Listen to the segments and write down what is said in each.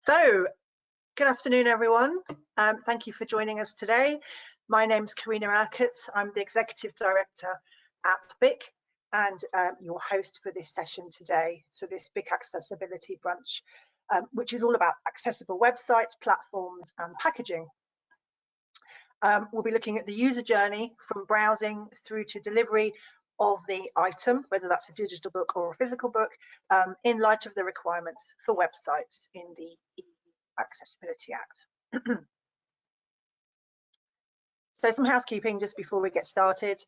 So, good afternoon, everyone. Thank you for joining us today. My name is Karina Urquhart. I'm the Executive Director at BIC and your host for this session today. So this BIC Accessibility Brunch, which is all about accessible websites, platforms and packaging. We'll be looking at the user journey from browsing through to delivery of the item, whether that's a digital book or a physical book, in light of the requirements for websites in the EU Accessibility Act. So some housekeeping just before we get started.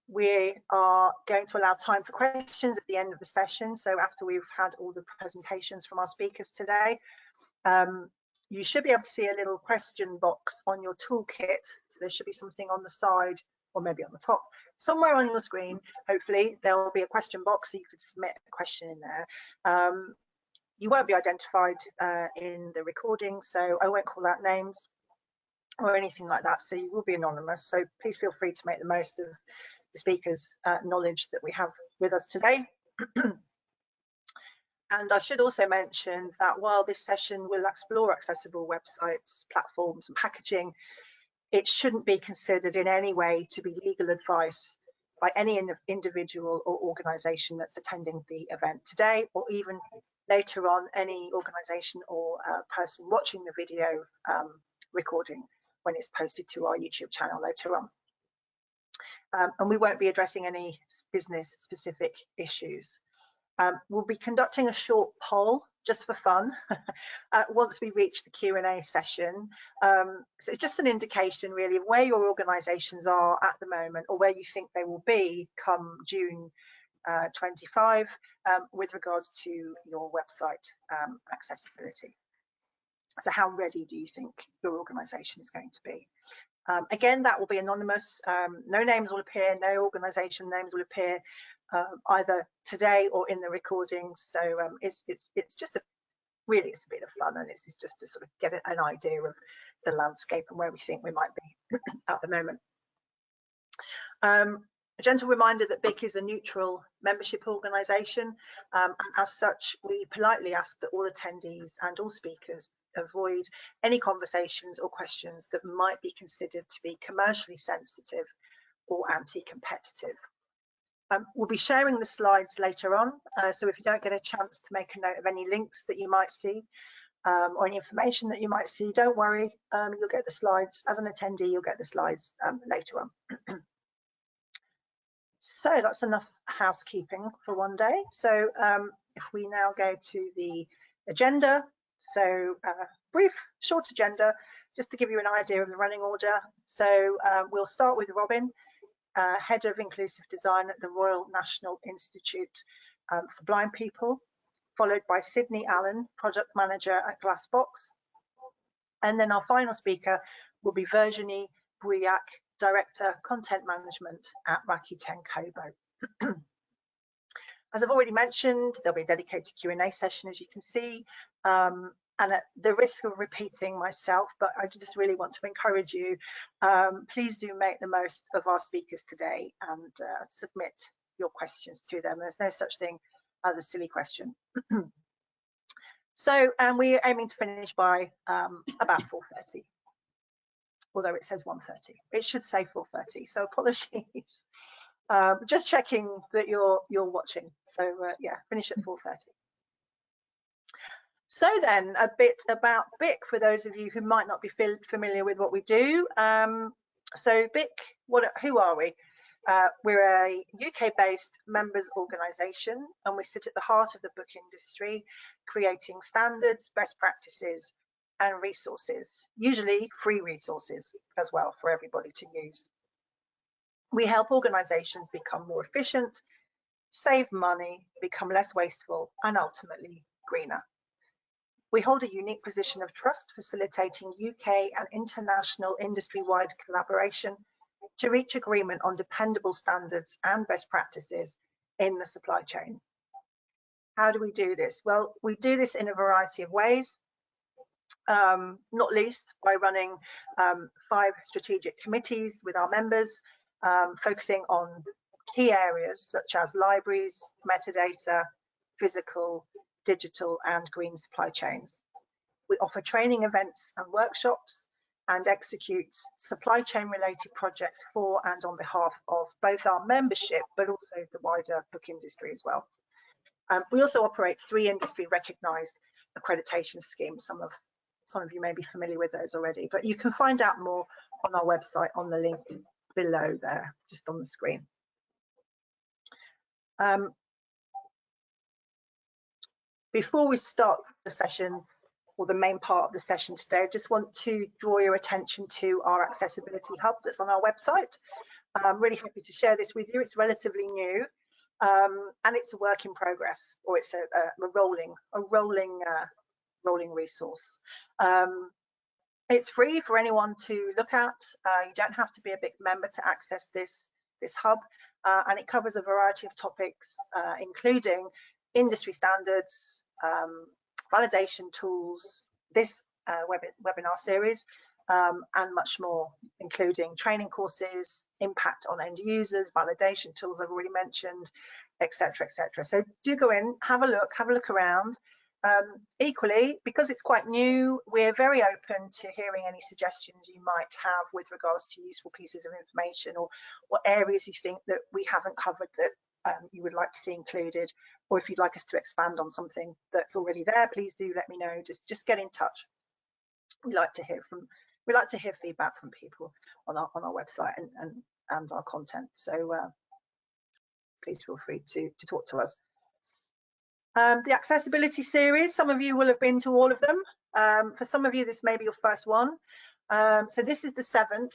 We are going to allow time for questions at the end of the session. So after we've had all the presentations from our speakers today, you should be able to see a little question box on your toolkit. So there should be something on the side or maybe on the top, somewhere on your screen. Hopefully there will be a question box so you could submit a question in there. You won't be identified in the recording, so I won't call out names or anything like that, so you will be anonymous. So please feel free to make the most of the speakers' knowledge that we have with us today. And I should also mention that while this session will explore accessible websites, platforms and packaging, it shouldn't be considered in any way to be legal advice by any individual or organisation that's attending the event today, or even later on any organisation or person watching the video recording when it's posted to our YouTube channel later on. And we won't be addressing any business specific issues. We'll be conducting a short poll just for fun once we reach the Q&A session. So it's just an indication really of where your organisations are at the moment, or where you think they will be come June 25 with regards to your website accessibility. So how ready do you think your organisation is going to be? Again, that will be anonymous. No names will appear, no organisation names will appear either today or in the recordings. So it's just really it's a bit of fun, and it's just to sort of get an idea of the landscape and where we think we might be at the moment. A gentle reminder that BIC is a neutral membership organisation, and as such we politely ask that all attendees and all speakers avoid any conversations or questions that might be considered to be commercially sensitive or anti-competitive. We'll be sharing the slides later on, so if you don't get a chance to make a note of any links that you might see or any information that you might see, don't worry, you'll get the slides. As an attendee, you'll get the slides later on. So that's enough housekeeping for one day. So if we now go to the agenda, so brief, short agenda, just to give you an idea of the running order. So we'll start with Robin, Head of Inclusive Design at the Royal National Institute for Blind People, followed by Sydney Allen, Product Manager at GlassBoxx. And then our final speaker will be Virginie, Bouilhac, Director Content Management at Rakuten Kobo. As I've already mentioned, there'll be a dedicated Q&A session, as you can see, and at the risk of repeating myself, but I just really want to encourage you, please do make the most of our speakers today and submit your questions to them. There's no such thing as a silly question. So, and we're aiming to finish by about 4:30. Although it says 1:30, it should say 4:30. So apologies. Just checking that you're watching. So yeah, finish at 4:30. So then a bit about BIC for those of you who might not be familiar with what we do. So BIC, who are we? We're a UK-based members organisation, and we sit at the heart of the book industry, creating standards, best practices and resources, usually free resources as well for everybody to use. We help organisations become more efficient, save money, become less wasteful and ultimately greener. We hold a unique position of trust, facilitating UK and international industry-wide collaboration to reach agreement on dependable standards and best practices in the supply chain. How do we do this? Well, we do this in a variety of ways. Not least by running 5 strategic committees with our members, focusing on key areas such as libraries, metadata, physical, digital and green supply chains. We offer training events and workshops and execute supply chain related projects for and on behalf of both our membership, but also the wider book industry as well. We also operate 3 industry recognised accreditation schemes. Some of you may be familiar with those already, but you can find out more on our website on the link below there, just on the screen. Before we start the session, or the main part of the session today, I just want to draw your attention to our accessibility hub that's on our website. I'm really happy to share this with you. It's relatively new, and it's a work in progress, or it's a rolling resource. It's free for anyone to look at. You don't have to be a BIC member to access this hub, and it covers a variety of topics, including industry standards, validation tools, this webinar series, and much more, including training courses, impact on end users, validation tools I've already mentioned, etc., etc. So do go in, have a look around. Equally, because it's quite new, we're very open to hearing any suggestions you might have with regards to useful pieces of information, or areas you think that we haven't covered that you would like to see included, or if you'd like us to expand on something that's already there, please do let me know. Just get in touch. We like to hear feedback from people on our website and our content. So please feel free to talk to us. The accessibility series, some of you will have been to all of them. For some of you, this may be your first one. So this is the 7th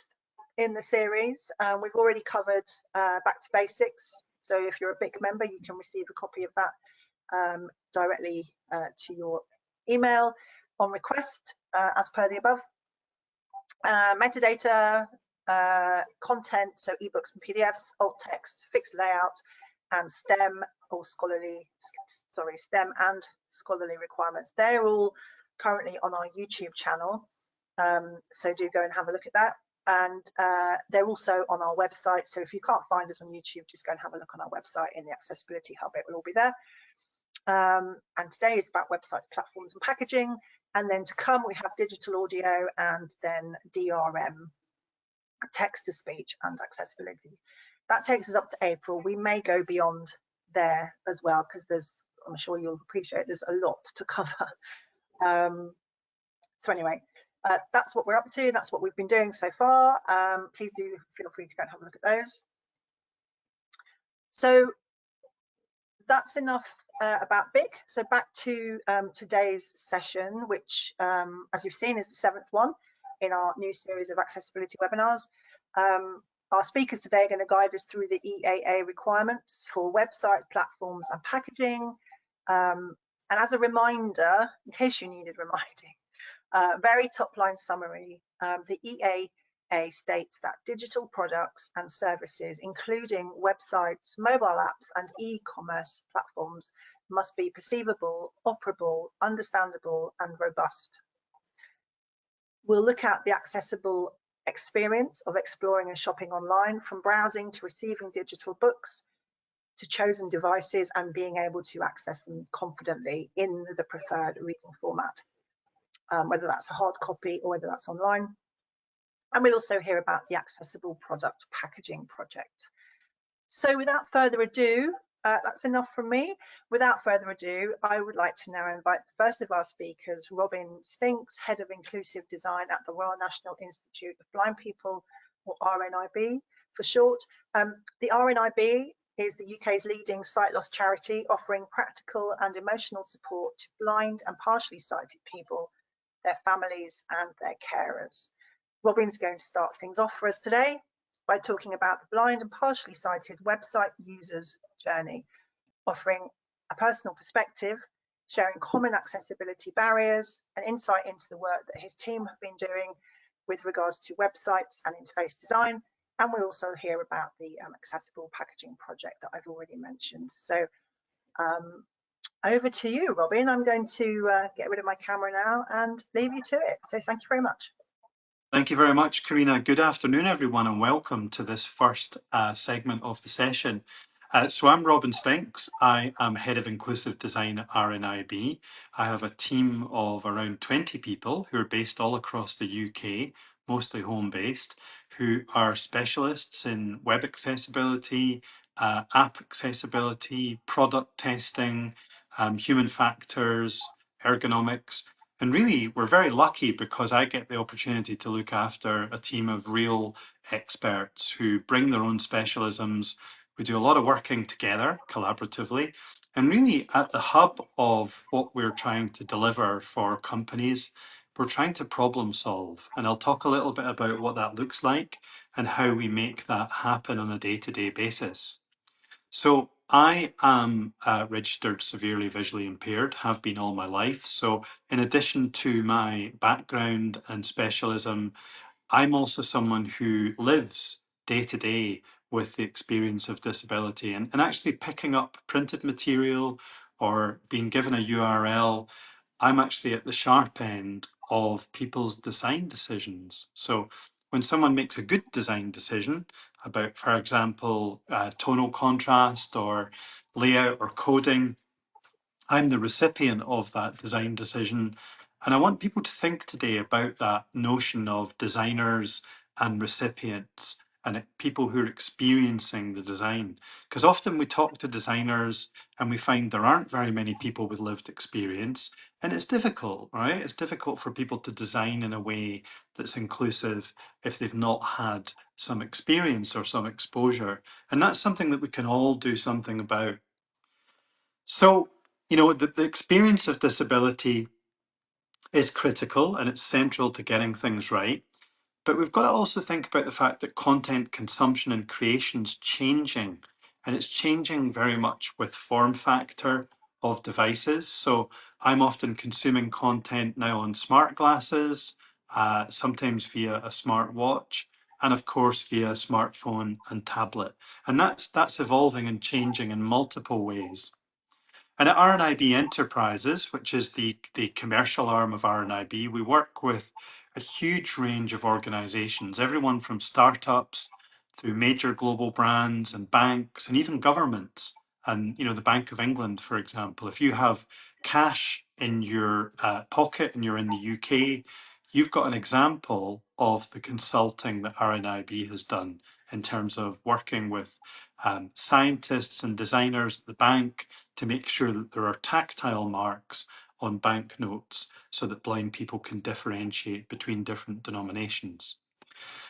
in the series. We've already covered Back to Basics. So if you're a BIC member, you can receive a copy of that directly to your email on request, as per the above. Metadata, content, so ebooks and PDFs, alt text, fixed layout, and STEM and scholarly requirements. They're all currently on our YouTube channel, so do go and have a look at that. And they're also on our website, so if you can't find us on YouTube, just go and have a look on our website in the accessibility hub. It will all be there. And today is about websites, platforms and packaging, and then to come we have digital audio and then DRM, text to speech and accessibility. That takes us up to April. We may go beyond there as well, because I'm sure you'll appreciate there's a lot to cover. So anyway, that's what we're up to. That's what we've been doing so far. Please do feel free to go and have a look at those. So that's enough about BIC. So back to today's session, which, as you've seen, is the 7th one in our new series of accessibility webinars. Our speakers today are going to guide us through the EAA requirements for websites, platforms and packaging. And as a reminder, in case you needed reminding, very top line summary, the EAA states that digital products and services, including websites, mobile apps and e-commerce platforms, must be perceivable, operable, understandable and robust. We'll look at the accessible experience of exploring and shopping online, from browsing to receiving digital books to chosen devices and being able to access them confidently in the preferred reading format, whether that's a hard copy or whether that's online. And we'll also hear about the accessible product packaging project. So without further ado, that's enough from me. Without further ado, I would like to now invite the first of our speakers, Robin Spinks, Head of Inclusive Design at the Royal National Institute of Blind People, or RNIB for short. The RNIB is the UK's leading sight loss charity, offering practical and emotional support to blind and partially sighted people, their families and their carers. Robin's going to start things off for us today by talking about the blind and partially sighted website user's journey, offering a personal perspective, sharing common accessibility barriers and insight into the work that his team have been doing with regards to websites and interface design. And we'll also hear about the accessible packaging project that I've already mentioned. So over to you, Robin. I'm going to get rid of my camera now and leave you to it. So thank you very much. Thank you very much, Karina. Good afternoon, everyone, and welcome to this first segment of the session. So I'm Robin Spinks. I am Head of Inclusive Design at RNIB. I have a team of around 20 people who are based all across the UK, mostly home-based, who are specialists in web accessibility, app accessibility, product testing, human factors, ergonomics. And really, we're very lucky because I get the opportunity to look after a team of real experts who bring their own specialisms. We do a lot of working together collaboratively, and really at the hub of what we're trying to deliver for companies, we're trying to problem solve. And I'll talk a little bit about what that looks like and how we make that happen on a day-to-day basis. So I am registered severely visually impaired, have been all my life. So in addition to my background and specialism, I'm also someone who lives day to day with the experience of disability, and actually picking up printed material or being given a URL. I'm actually at the sharp end of people's design decisions. So when someone makes a good design decision about, for example, tonal contrast or layout or coding, I'm the recipient of that design decision. And I want people to think today about that notion of designers and recipients and people who are experiencing the design. Because often we talk to designers and we find there aren't very many people with lived experience. And it's difficult, right? It's difficult for people to design in a way that's inclusive if they've not had some experience or some exposure. And that's something that we can all do something about. So, the experience of disability is critical and it's central to getting things right. But we've got to also think about the fact that content consumption and creation's changing, and it's changing very much with form factor of devices. So I'm often consuming content now on smart glasses, sometimes via a smart watch, and of course via smartphone and tablet. And that's evolving and changing in multiple ways. And at RNIB Enterprises, which is the commercial arm of RNIB, we work with a huge range of organizations, everyone from startups through major global brands and banks and even governments. And, the Bank of England, for example, if you have cash in your pocket and you're in the UK, you've got an example of the consulting that RNIB has done in terms of working with scientists and designers at the bank to make sure that there are tactile marks on banknotes so that blind people can differentiate between different denominations.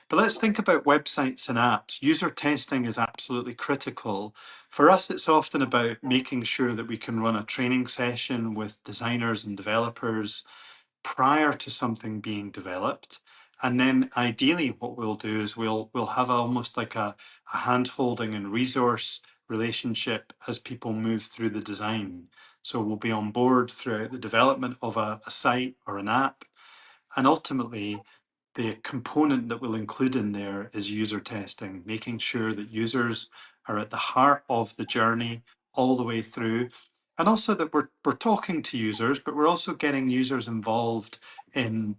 But let's think about websites and apps. User testing is absolutely critical. For us, it's often about making sure that we can run a training session with designers and developers prior to something being developed. And then ideally what we'll do is we'll have almost like a hand-holding and resource relationship as people move through the design. So we'll be on board throughout the development of a site or an app. And ultimately, the component that we'll include in there is user testing, making sure that users are at the heart of the journey all the way through. And also that we're talking to users, but we're also getting users involved in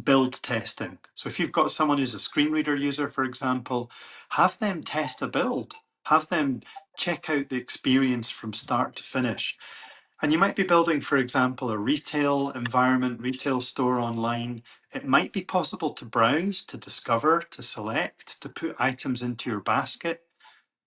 build testing. So if you've got someone who's a screen reader user, for example, have them test a build, have them check out the experience from start to finish. And you might be building, for example, a retail environment, retail store online. It might be possible to browse, to discover, to select, to put items into your basket.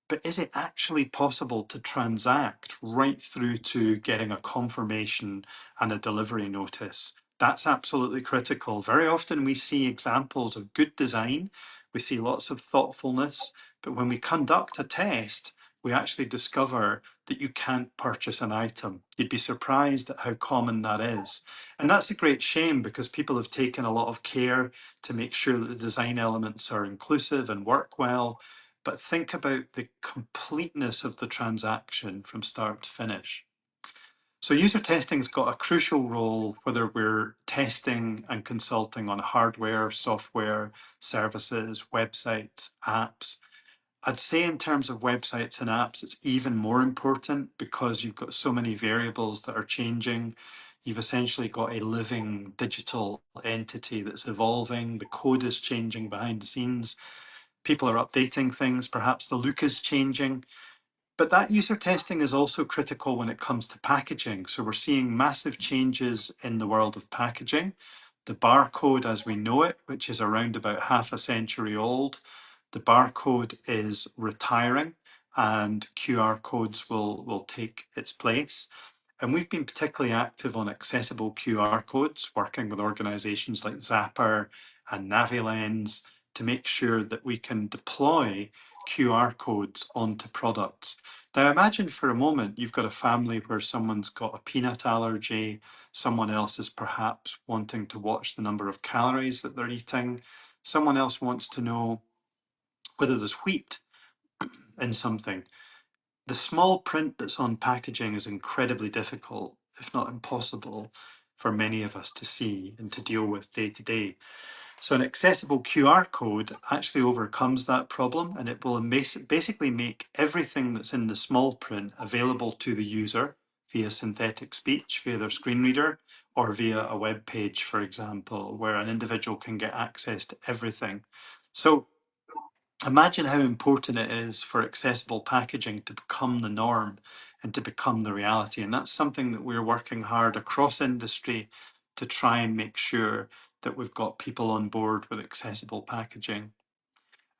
But is it actually possible to transact right through to getting a confirmation and a delivery notice? That's absolutely critical. Very often we see examples of good design, we see lots of thoughtfulness, but when we conduct a test, we actually discover that you can't purchase an item. You'd be surprised at how common that is. And that's a great shame because people have taken a lot of care to make sure that the design elements are inclusive and work well. But think about the completeness of the transaction from start to finish. So user testing's got a crucial role whether we're testing and consulting on hardware, software, services, websites, apps. I'd say in terms of websites and apps, it's even more important because you've got so many variables that are changing. You've essentially got a living digital entity that's evolving. The code is changing behind the scenes. People are updating things, perhaps the look is changing. But that user testing is also critical when it comes to packaging. So we're seeing massive changes in the world of packaging. The barcode as we know it, which is around about half a century old, the barcode is retiring and QR codes will take its place. And we've been particularly active on accessible QR codes, working with organizations like Zapper and Navilens to make sure that we can deploy QR codes onto products. Now imagine for a moment you've got a family where someone's got a peanut allergy, someone else is perhaps wanting to watch the number of calories that they're eating, someone else wants to know whether there's wheat in something. The small print that's on packaging is incredibly difficult, if not impossible, for many of us to see and to deal with day to day. So an accessible QR code actually overcomes that problem, and it will basically make everything that's in the small print available to the user via synthetic speech, via their screen reader, or via a web page, for example, where an individual can get access to everything. So imagine how important it is for accessible packaging to become the norm and to become the reality. And that's something that we're working hard across industry to try and make sure that we've got people on board with accessible packaging.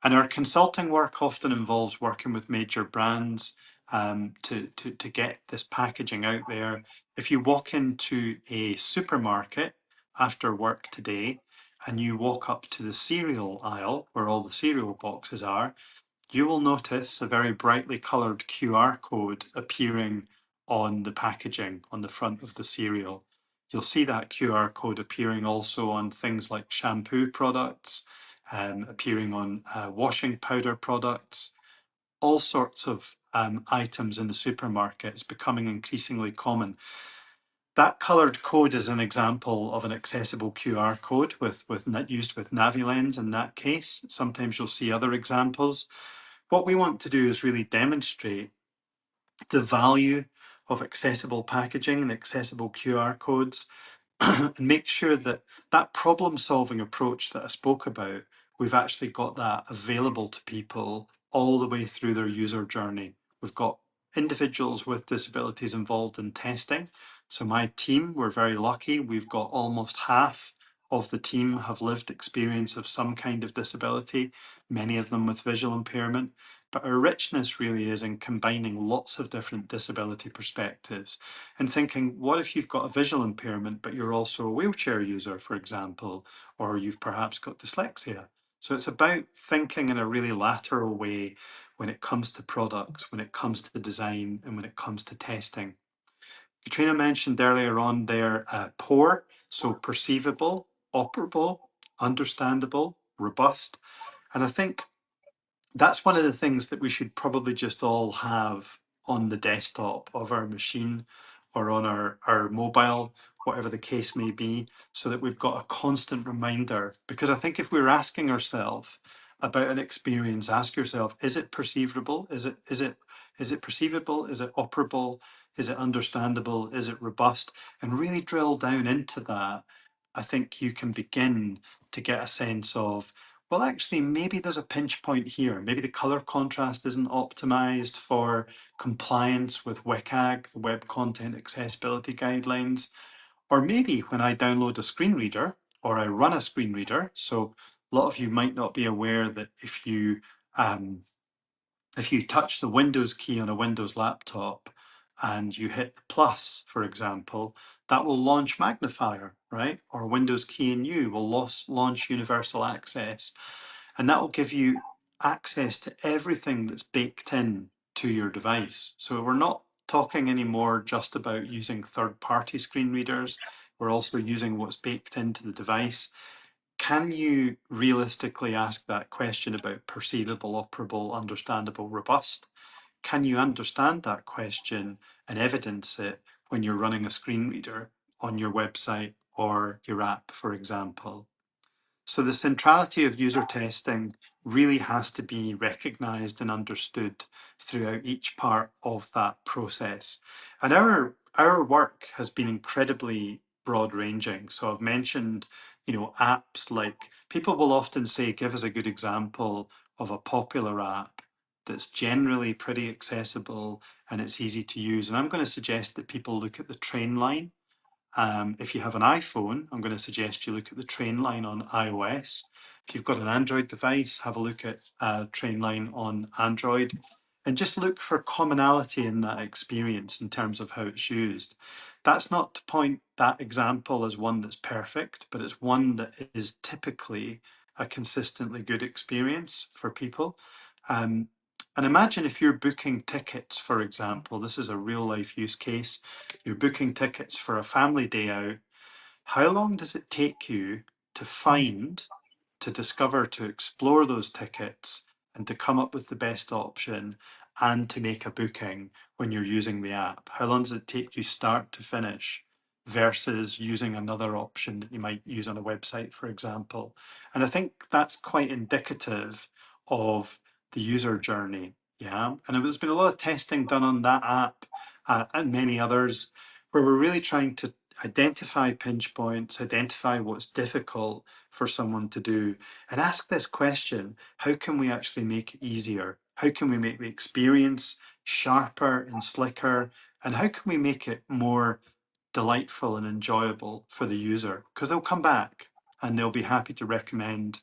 And our consulting work often involves working with major brands to get this packaging out there. If you walk into a supermarket after work today, and you walk up to the cereal aisle where all the cereal boxes are, you will notice a very brightly coloured QR code appearing on the packaging on the front of the cereal. You'll see that QR code appearing also on things like shampoo products, appearing on washing powder products, all sorts of items in the supermarket. It's becoming increasingly common. That coloured code is an example of an accessible QR code used with Navilens in that case. Sometimes you'll see other examples. What we want to do is really demonstrate the value of accessible packaging and accessible QR codes and make sure that that problem solving approach that I spoke about, we've actually got that available to people all the way through their user journey. We've got individuals with disabilities involved in testing. So my team, we're very lucky. We've got almost half of the team have lived experience of some kind of disability, many of them with visual impairment. But our richness really is in combining lots of different disability perspectives and thinking, what if you've got a visual impairment, but you're also a wheelchair user, for example, or you've perhaps got dyslexia? So it's about thinking in a really lateral way when it comes to products, when it comes to design, and when it comes to testing. Katrina mentioned earlier on there POUR, so perceivable, operable, understandable, robust. And I think that's one of the things that we should probably just all have on the desktop of our machine or on our mobile, whatever the case may be, so that we've got a constant reminder. Because I think if we're asking ourselves about an experience, ask yourself, is it perceivable? Is it perceivable? Is it operable? Is it understandable? Is it robust? And really drill down into that. I think you can begin to get a sense of, well, actually, maybe there's a pinch point here. Maybe the color contrast isn't optimized for compliance with WCAG, the Web Content Accessibility Guidelines. Or maybe when I download a screen reader or I run a screen reader, so a lot of you might not be aware that if you touch the Windows key on a Windows laptop and you hit the plus, for example, that will launch Magnifier, right? Or Windows key and U will launch Universal Access. And that will give you access to everything that's baked in to your device. So we're not talking anymore just about using third-party screen readers. We're also using what's baked into the device. Can you realistically ask that question about perceivable, operable, understandable, robust? Can you understand that question and evidence it when you're running a screen reader on your website or your app, for example? So the centrality of user testing really has to be recognized and understood throughout each part of that process. And our work has been incredibly broad ranging. So I've mentioned, apps like, people will often say, give us a good example of a popular app. that's generally pretty accessible and it's easy to use. And I'm going to suggest that people look at the train line. If you have an iPhone, I'm going to suggest you look at the train line on iOS. If you've got an Android device, have a look at train line on Android, and just look for commonality in that experience in terms of how it's used. That's not to point that example as one that's perfect, but it's one that is typically a consistently good experience for people. And imagine if you're booking tickets, for example, this is a real life use case, you're booking tickets for a family day out. How long does it take you to find, to discover, to explore those tickets and to come up with the best option and to make a booking when you're using the app? How long does it take you start to finish versus using another option that you might use on a website, for example? And I think that's quite indicative of the user journey. Yeah, and there's been a lot of testing done on that app and many others where we're really trying to identify pinch points, identify what's difficult for someone to do, and ask this question: how can we actually make it easier? How can we make the experience sharper and slicker? And how can we make it more delightful and enjoyable for the user? Because they'll come back and they'll be happy to recommend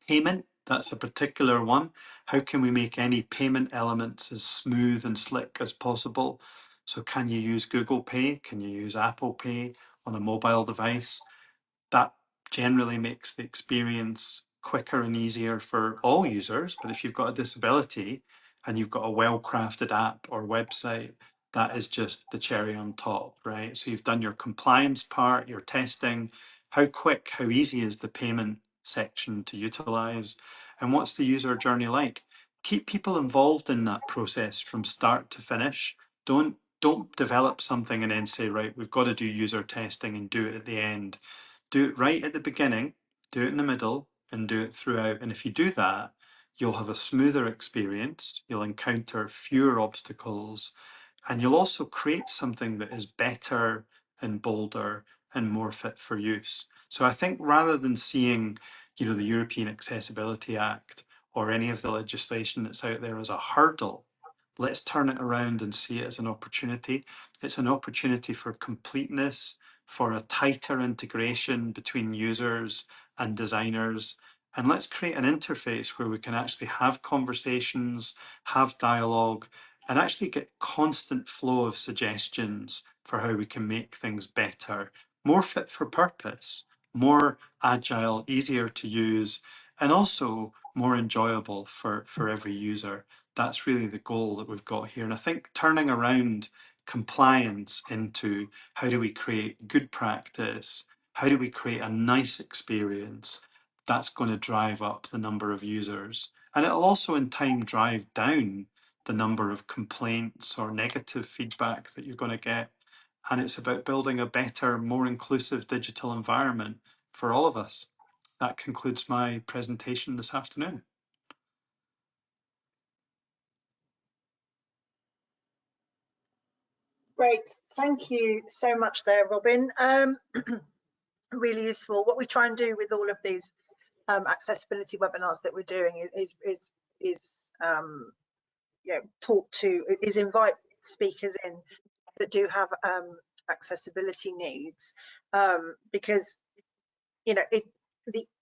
payment. That's a particular one. How can we make any payment elements as smooth and slick as possible? So can you use Google Pay? Can you use Apple Pay on a mobile device? That generally makes the experience quicker and easier for all users. But if you've got a disability and you've got a well-crafted app or website, that is just the cherry on top, right? So you've done your compliance part, your testing, how quick, how easy is the payment section to utilize, and what's the user journey like? Keep people involved in that process from start to finish. Don't develop something and then say, right, we've got to do user testing and do it at the end. Do it right at the beginning, do it in the middle, and do it throughout. And if you do that, you'll have a smoother experience, you'll encounter fewer obstacles, and you'll also create something that is better and bolder and more fit for use. So I think rather than seeing, the European Accessibility Act or any of the legislation that's out there as a hurdle, let's turn it around and see it as an opportunity. It's an opportunity for completeness, for a tighter integration between users and designers. And let's create an interface where we can actually have conversations, have dialogue, and actually get constant flow of suggestions for how we can make things better, more fit for purpose, more agile, easier to use, and also more enjoyable for every user. That's really the goal that we've got here. And I think turning around compliance into how do we create good practice, how do we create a nice experience, that's going to drive up the number of users. And it'll also in time drive down the number of complaints or negative feedback that you're going to get. And it's about building a better, more inclusive digital environment for all of us. That concludes my presentation this afternoon. Great, thank you so much there, Robin. Really useful. What we try and do with all of these accessibility webinars that we're doing is invite speakers in that do have accessibility needs, because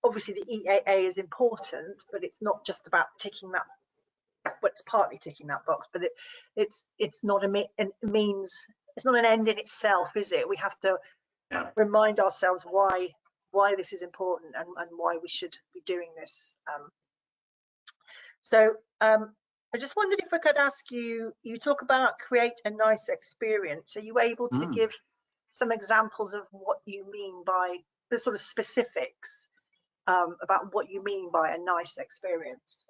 obviously the EAA is important, but it's not just about ticking that. Well, it's partly ticking that box, but it's not a means. It's not an end in itself, is it? We have to remind ourselves why this is important and why we should be doing this. So I just wondered if I could ask you. You talk about create a nice experience. Are you able to give some examples of what you mean by the sort of specifics about what you mean by a nice experience?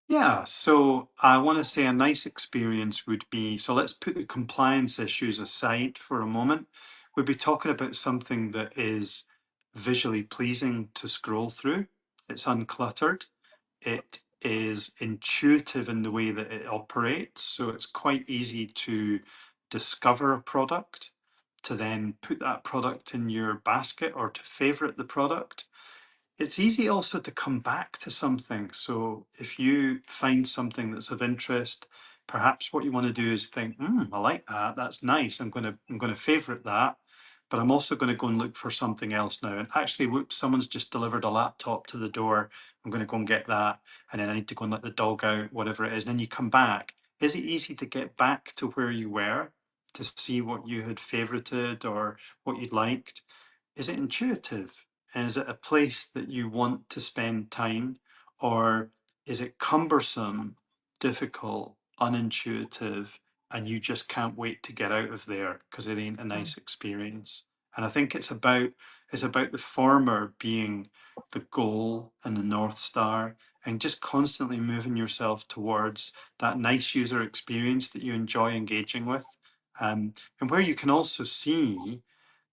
Yeah, so I want to say a nice experience would be, so let's put the compliance issues aside for a moment. We'd be talking about something that is visually pleasing to scroll through. It's uncluttered. It is intuitive in the way that it operates. So it's quite easy to discover a product, to then put that product in your basket or to favorite the product. it's easy also to come back to something. So if you find something that's of interest, perhaps what you want to do is think, I like that, that's nice, I'm going to favorite that, but I'm also going to go and look for something else now. And actually, whoops, someone's just delivered a laptop to the door, I'm going to go and get that, and then I need to go and let the dog out, whatever it is, and then you come back. Is it easy to get back to where you were, to see what you had favorited or what you'd liked? Is it intuitive? Is it a place that you want to spend time, or is it cumbersome, difficult, unintuitive, and you just can't wait to get out of there because it ain't a nice experience? And I think it's about the former being the goal and the North Star, and just constantly moving yourself towards that nice user experience that you enjoy engaging with. And where you can also see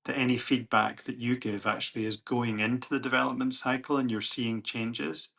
that any feedback that you give actually is going into the development cycle, and you're seeing changes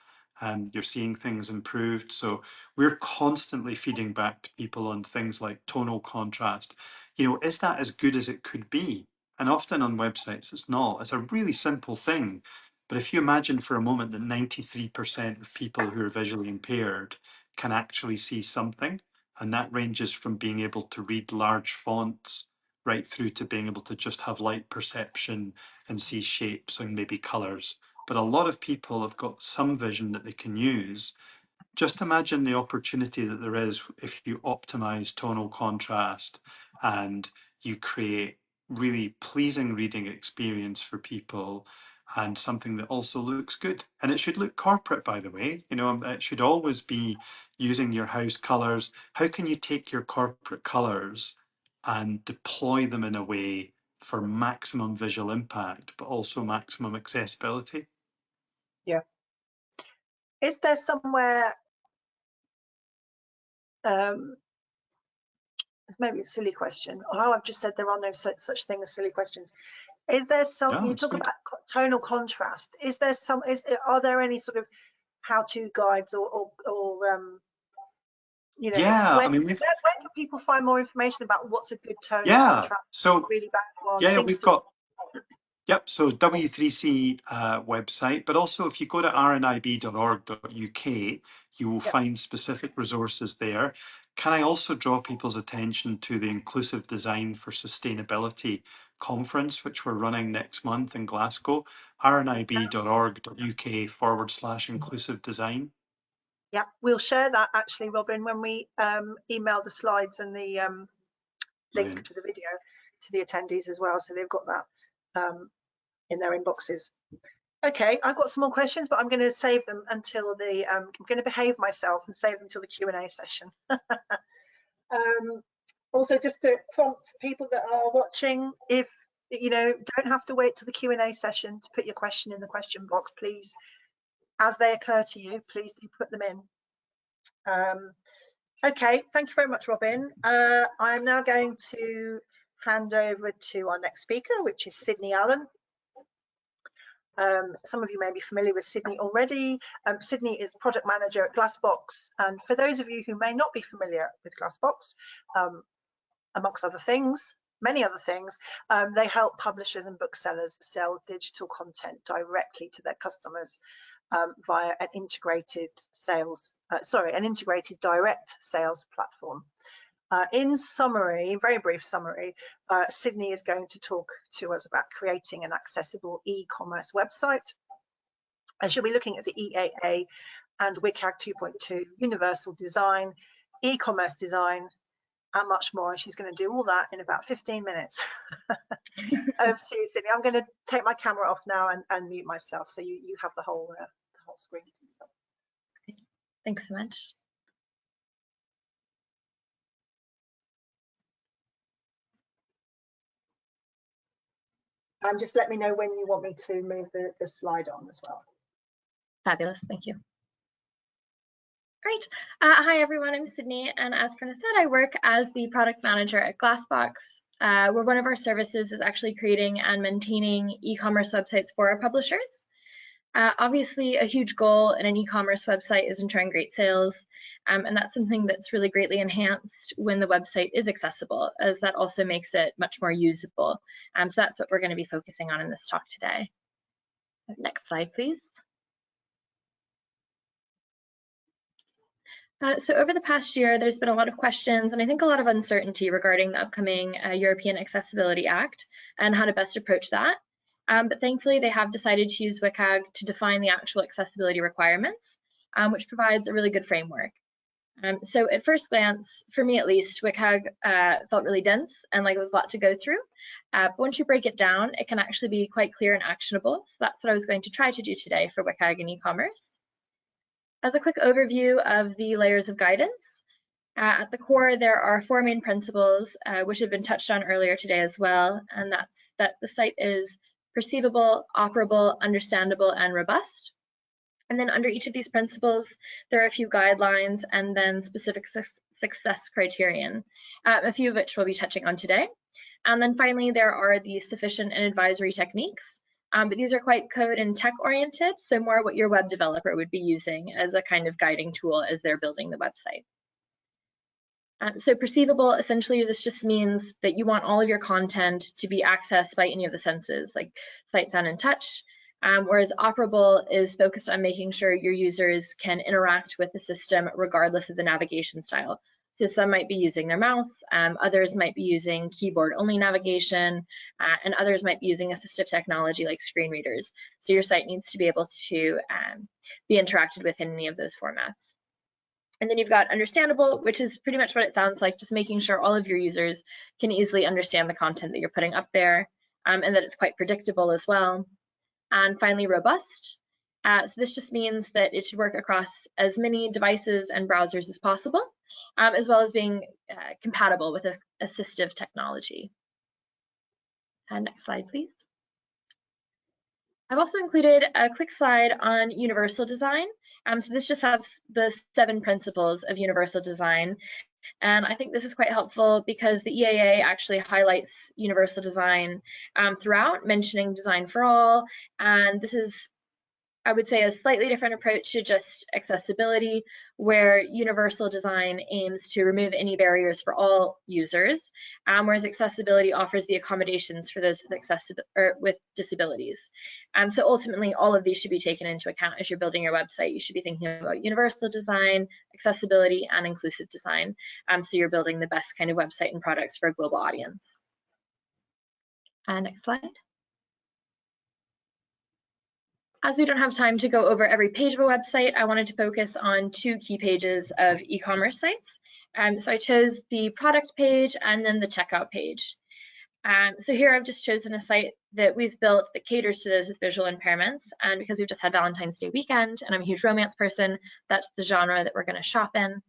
and you're seeing things improved. So we're constantly feeding back to people on things like tonal contrast. Is that as good as it could be? And often on websites, it's not. It's a really simple thing. But if you imagine for a moment that 93% of people who are visually impaired can actually see something, and that ranges from being able to read large fonts right through to being able to just have light perception and see shapes and maybe colors. But a lot of people have got some vision that they can use. Just imagine the opportunity that there is if you optimize tonal contrast and you create really pleasing reading experience for people, and something that also looks good. And it should look corporate, by the way. It should always be using your house colors. How can you take your corporate colors and deploy them in a way for maximum visual impact, but also maximum accessibility? Yeah. Is there somewhere, maybe a silly question, I've just said there are no such thing as silly questions. Is there some, Yeah, you talk about tonal contrast, are there any sort of how-to guides or yeah. where can people find more information about what's a good tonal contrast? So really bad one. yeah, we've got. Yep, so W3C website, but also if you go to rnib.org.uk, you will find specific resources there. Can I also draw people's attention to the Inclusive Design for Sustainability conference, which we're running next month in Glasgow, rnib.org.uk/inclusive design. Yeah, we'll share that actually, Robin, when we email the slides and the link to the video to the attendees as well, so they've got that in their inboxes. Okay, I've got some more questions, but I'm going to save them until I'm going to behave myself and save them till the Q&A session. Also, just to prompt people that are watching, if don't have to wait till the Q&A session to put your question in the question box, please. As they occur to you, please do put them in. Okay, thank you very much, Robin. I'm now going to hand over to our next speaker, which is Sydney Allen. Some of you may be familiar with Sydney already. Sydney is product manager at GlassBoxx, and for those of you who may not be familiar with GlassBoxx, amongst other things, many other things, they help publishers and booksellers sell digital content directly to their customers via an integrated direct sales platform. In summary, very brief summary, Sydney is going to talk to us about creating an accessible e-commerce website. And she'll be looking at the EAA and WCAG 2.2, universal design, e-commerce design, and much more. And she's going to do all that in about 15 minutes. Over to you, Sydney. I'm going to take my camera off now and mute myself, so you have the whole screen. Thanks so much. And just let me know when you want me to move the slide on as well. Fabulous, thank you. Great. Hi everyone, I'm Sydney, and as Karina said, I work as the product manager at GlassBoxx, where one of our services is actually creating and maintaining e-commerce websites for our publishers. Obviously, a huge goal in an e-commerce website is ensuring great sales, and that's something that's really greatly enhanced when the website is accessible, as that also makes it much more usable. So that's what we're going to be focusing on in this talk today. Next slide, please. So over the past year, there's been a lot of questions and I think a lot of uncertainty regarding the upcoming European Accessibility Act and how to best approach that. But thankfully, they have decided to use WCAG to define the actual accessibility requirements, which provides a really good framework. So at first glance, for me at least, WCAG felt really dense and like it was a lot to go through. But once you break it down, it can actually be quite clear and actionable. So that's what I was going to try to do today for WCAG and e-commerce. As a quick overview of the layers of guidance, at the core there are 4 main principles which have been touched on earlier today as well, and that's that the site is perceivable, operable, understandable, and robust. And then under each of these principles, there are a few guidelines and then specific success criterion, a few of which we'll be touching on today. And then finally, there are the sufficient and advisory techniques. But these are quite code and tech oriented, so more what your web developer would be using as a kind of guiding tool as they're building the website. So perceivable, essentially this just means that you want all of your content to be accessed by any of the senses, like sight, sound, and touch. Whereas operable is focused on making sure your users can interact with the system regardless of the navigation style. So some might be using their mouse, others might be using keyboard-only navigation, and others might be using assistive technology like screen readers. So your site needs to be able to be interacted with in any of those formats. And then you've got understandable, which is pretty much what it sounds like, just making sure all of your users can easily understand the content that you're putting up there, and that it's quite predictable as well. And finally, robust. So this just means that it should work across as many devices and browsers as possible, as well as being compatible with assistive technology. And next slide, please. I've also included a quick slide on universal design. So this just has the 7 principles of universal design. And I think this is quite helpful because the EAA actually highlights universal design throughout, mentioning design for all. And this is, I would say, a slightly different approach to just accessibility, where universal design aims to remove any barriers for all users, whereas accessibility offers the accommodations for those with disabilities. So ultimately, all of these should be taken into account as you're building your website. You should be thinking about universal design, accessibility, and inclusive design. So you're building the best kind of website and products for a global audience. Next slide. As we don't have time to go over every page of a website, I wanted to focus on 2 key pages of e-commerce sites. So I chose the product page and then the checkout page. So here I've just chosen a site that we've built that caters to those with visual impairments. And because we've just had Valentine's Day weekend and I'm a huge romance person, that's the genre that we're going to shop in.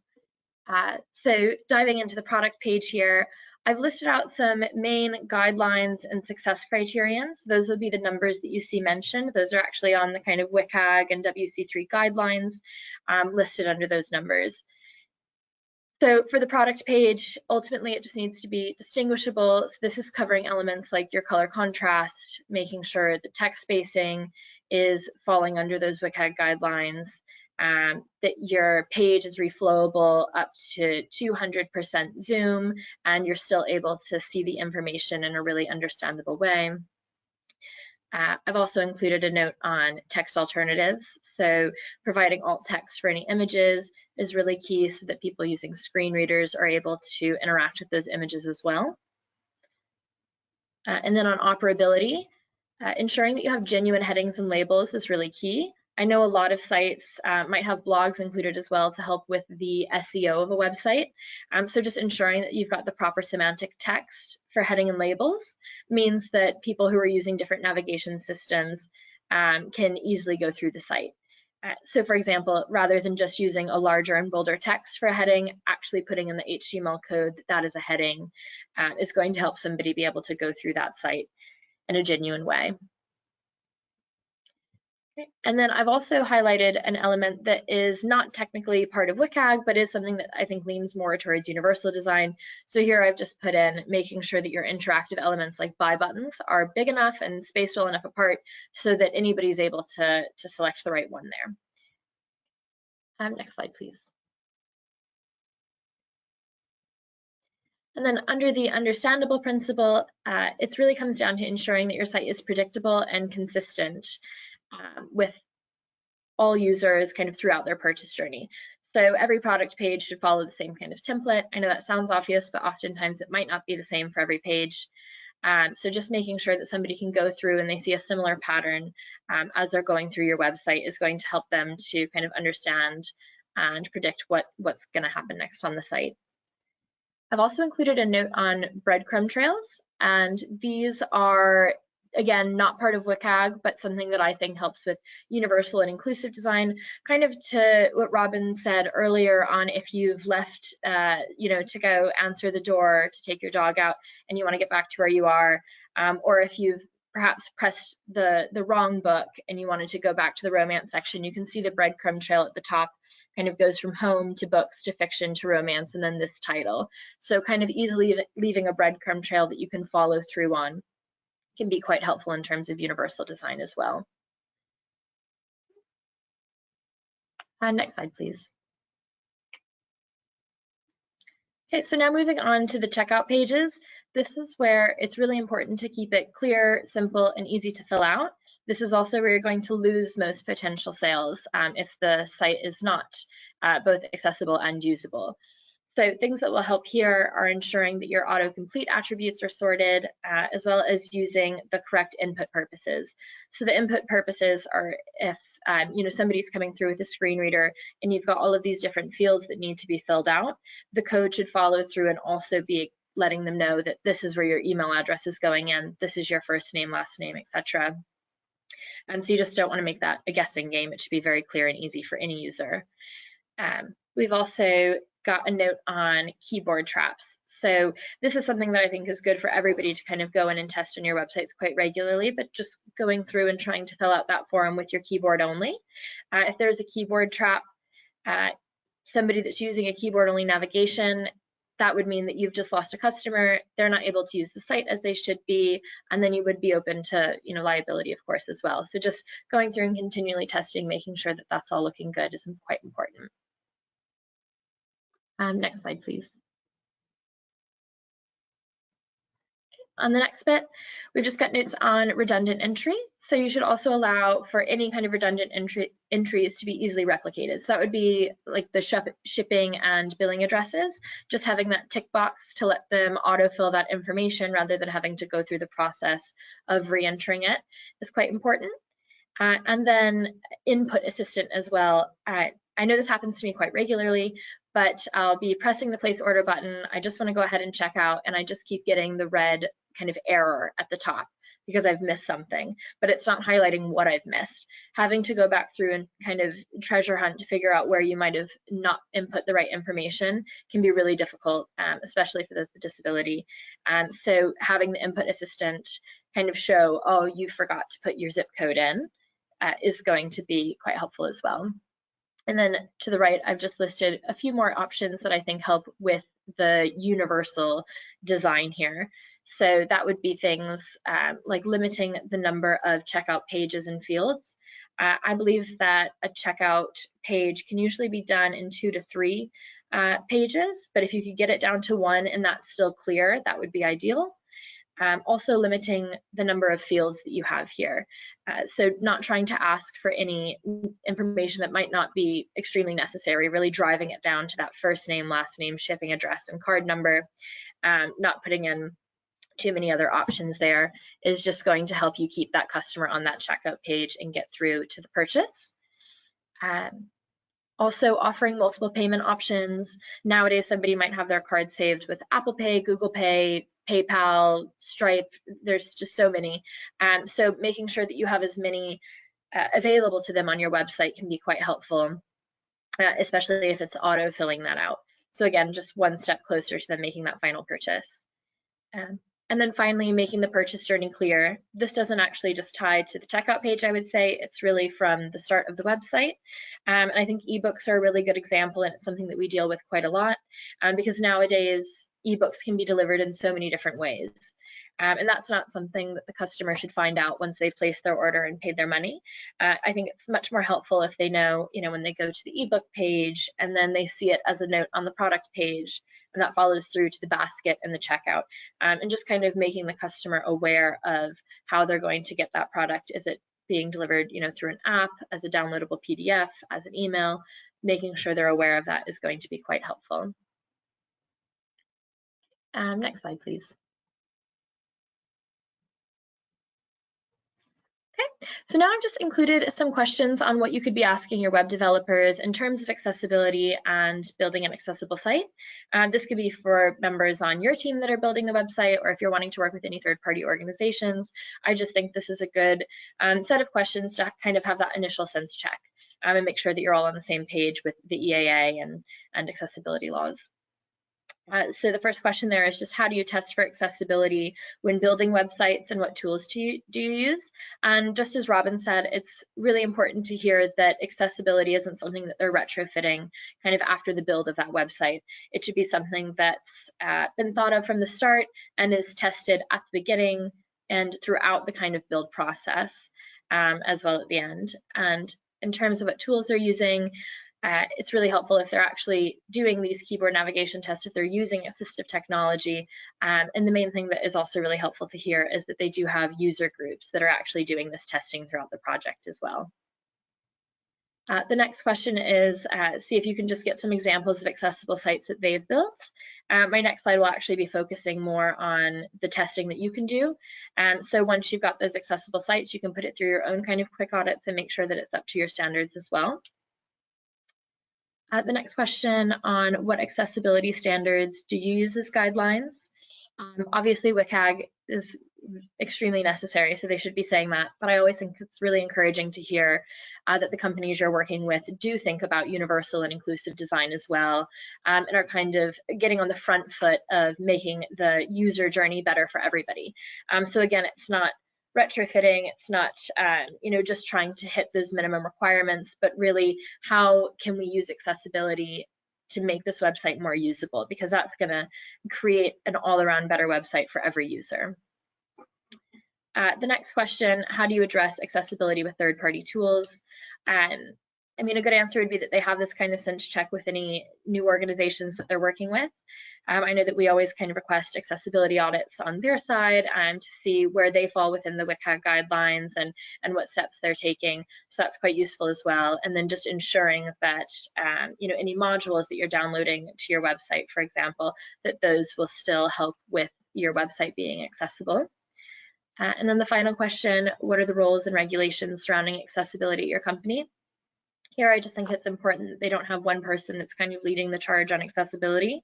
So diving into the product page here, I've listed out some main guidelines and success criterion. So those will be the numbers that you see mentioned. Those are actually on the kind of WCAG and WC3 guidelines listed under those numbers. So for the product page, ultimately it just needs to be distinguishable. So this is covering elements like your color contrast, making sure the text spacing is falling under those WCAG guidelines, that your page is reflowable up to 200% zoom, and you're still able to see the information in a really understandable way. I've also included a note on text alternatives. So providing alt text for any images is really key so that people using screen readers are able to interact with those images as well. And then on operability, ensuring that you have genuine headings and labels is really key. I know a lot of sites might have blogs included as well to help with the SEO of a website. So just ensuring that you've got the proper semantic text for heading and labels means that people who are using different navigation systems can easily go through the site. So for example, rather than just using a larger and bolder text for a heading, actually putting in the HTML code that is a heading is going to help somebody be able to go through that site in a genuine way. And then I've also highlighted an element that is not technically part of WCAG, but is something that I think leans more towards universal design. So here I've just put in making sure that your interactive elements like buy buttons are big enough and spaced well enough apart so that anybody's able to select the right one there. Next slide, please. And then under the understandable principle, it really comes down to ensuring that your site is predictable and consistent with all users kind of throughout their purchase journey. So every product page should follow the same kind of template. I know that sounds obvious, but oftentimes it might not be the same for every page. So just making sure that somebody can go through and they see a similar pattern as they're going through your website is going to help them to kind of understand and predict what's going to happen next on the site. I've also included a note on breadcrumb trails, and these are, again, not part of WCAG, but something that I think helps with universal and inclusive design, kind of to what Robin said earlier on if you've left, to go answer the door to take your dog out and you want to get back to where you are, or if you've perhaps pressed the wrong book and you wanted to go back to the romance section, you can see the breadcrumb trail at the top kind of goes from home to books to fiction to romance and then this title. So kind of easily leaving a breadcrumb trail that you can follow through on can be quite helpful in terms of universal design as well. Next slide, please. Okay, so now moving on to the checkout pages. This is where it's really important to keep it clear, simple, and easy to fill out. This is also where you're going to lose most potential sales if the site is not both accessible and usable. So things that will help here are ensuring that your autocomplete attributes are sorted, as well as using the correct input purposes. So the input purposes are if somebody's coming through with a screen reader and you've got all of these different fields that need to be filled out, the code should follow through and also be letting them know that this is where your email address is going in, this is your first name, last name, etc. And so you just don't want to make that a guessing game. It should be very clear and easy for any user. We've also got a note on keyboard traps. So this is something that I think is good for everybody to kind of go in and test on your websites quite regularly, but just going through and trying to fill out that form with your keyboard only. If there's a keyboard trap, somebody that's using a keyboard only navigation, that would mean that you've just lost a customer, they're not able to use the site as they should be, and then you would be open to liability, of course, as well. So just going through and continually testing, making sure that that's all looking good is quite important. Next slide, please. On the next bit, we've just got notes on redundant entry. So you should also allow for any kind of redundant entries to be easily replicated. So that would be like the shipping and billing addresses, just having that tick box to let them autofill that information rather than having to go through the process of re-entering it is quite important. And then input assistant as well. I know this happens to me quite regularly, but I'll be pressing the place order button. I just want to go ahead and check out, and I just keep getting the red kind of error at the top because I've missed something, but it's not highlighting what I've missed. Having to go back through and kind of treasure hunt to figure out where you might have not input the right information can be really difficult, especially for those with disability. So having the input assistant kind of show, oh, you forgot to put your zip code in, is going to be quite helpful as well. And then to the right, I've just listed a few more options that I think help with the universal design here. So that would be things like limiting the number of checkout pages and fields. I believe that a checkout page can usually be done in 2 to 3 pages, but if you could get it down to 1 and that's still clear, that would be ideal. Also limiting the number of fields that you have here. So not trying to ask for any information that might not be extremely necessary, really driving it down to that first name, last name, shipping address, and card number. Not putting in too many other options there is just going to help you keep that customer on that checkout page and get through to the purchase. Also offering multiple payment options. Nowadays, somebody might have their card saved with Apple Pay, Google Pay, PayPal, Stripe, there's just so many. So making sure that you have as many available to them on your website can be quite helpful, especially if it's auto-filling that out. So again, just one step closer to them making that final purchase. And then finally, making the purchase journey clear. This doesn't actually just tie to the checkout page, I would say. It's really from the start of the website. And I think ebooks are a really good example, and it's something that we deal with quite a lot because nowadays ebooks can be delivered in so many different ways. And that's not something that the customer should find out once they've placed their order and paid their money. I think it's much more helpful if they know, when they go to the ebook page and then they see it as a note on the product page, and that follows through to the basket and the checkout, and just kind of making the customer aware of how they're going to get that product. Is it being delivered, through an app, as a downloadable PDF, as an email? making sure they're aware of that is going to be quite helpful. Next slide, please. Okay, so now I've just included some questions on what you could be asking your web developers in terms of accessibility and building an accessible site. This could be for members on your team that are building the website, or if you're wanting to work with any third-party organizations. I just think this is a good set of questions to kind of have that initial sense check and make sure that you're all on the same page with the EAA and accessibility laws. So the first question there is just, how do you test for accessibility when building websites, and what tools do you use? And just as Robin said, it's really important to hear that accessibility isn't something that they're retrofitting kind of after the build of that website. It should be something that's been thought of from the start and is tested at the beginning and throughout the kind of build process, as well at the end. And in terms of what tools they're using, it's really helpful if they're actually doing these keyboard navigation tests, if they're using assistive technology. And the main thing that is also really helpful to hear is that they do have user groups that are actually doing this testing throughout the project as well. The next question is, see if you can just get some examples of accessible sites that they've built. My next slide will actually be focusing more on the testing that you can do. So once you've got those accessible sites, you can put it through your own kind of quick audits and make sure that it's up to your standards as well. The next question on what accessibility standards do you use as guidelines? Obviously, WCAG is extremely necessary, so they should be saying that, but I always think it's really encouraging to hear that the companies you're working with do think about universal and inclusive design as well, and are kind of getting on the front foot of making the user journey better for everybody. So again, it's not retrofitting, it's not just trying to hit those minimum requirements, but really how can we use accessibility to make this website more usable, because that's going to create an all-around better website for every user. The next question, how do you address accessibility with third-party tools? I mean, a good answer would be that they have this kind of sense check with any new organizations that they're working with. I know that we always kind of request accessibility audits on their side to see where they fall within the WCAG guidelines and what steps they're taking. So that's quite useful as well. And then just ensuring that any modules that you're downloading to your website, for example, that those will still help with your website being accessible. And then the final question, what are the rules and regulations surrounding accessibility at your company? Here, I just think it's important that they don't have one person that's kind of leading the charge on accessibility.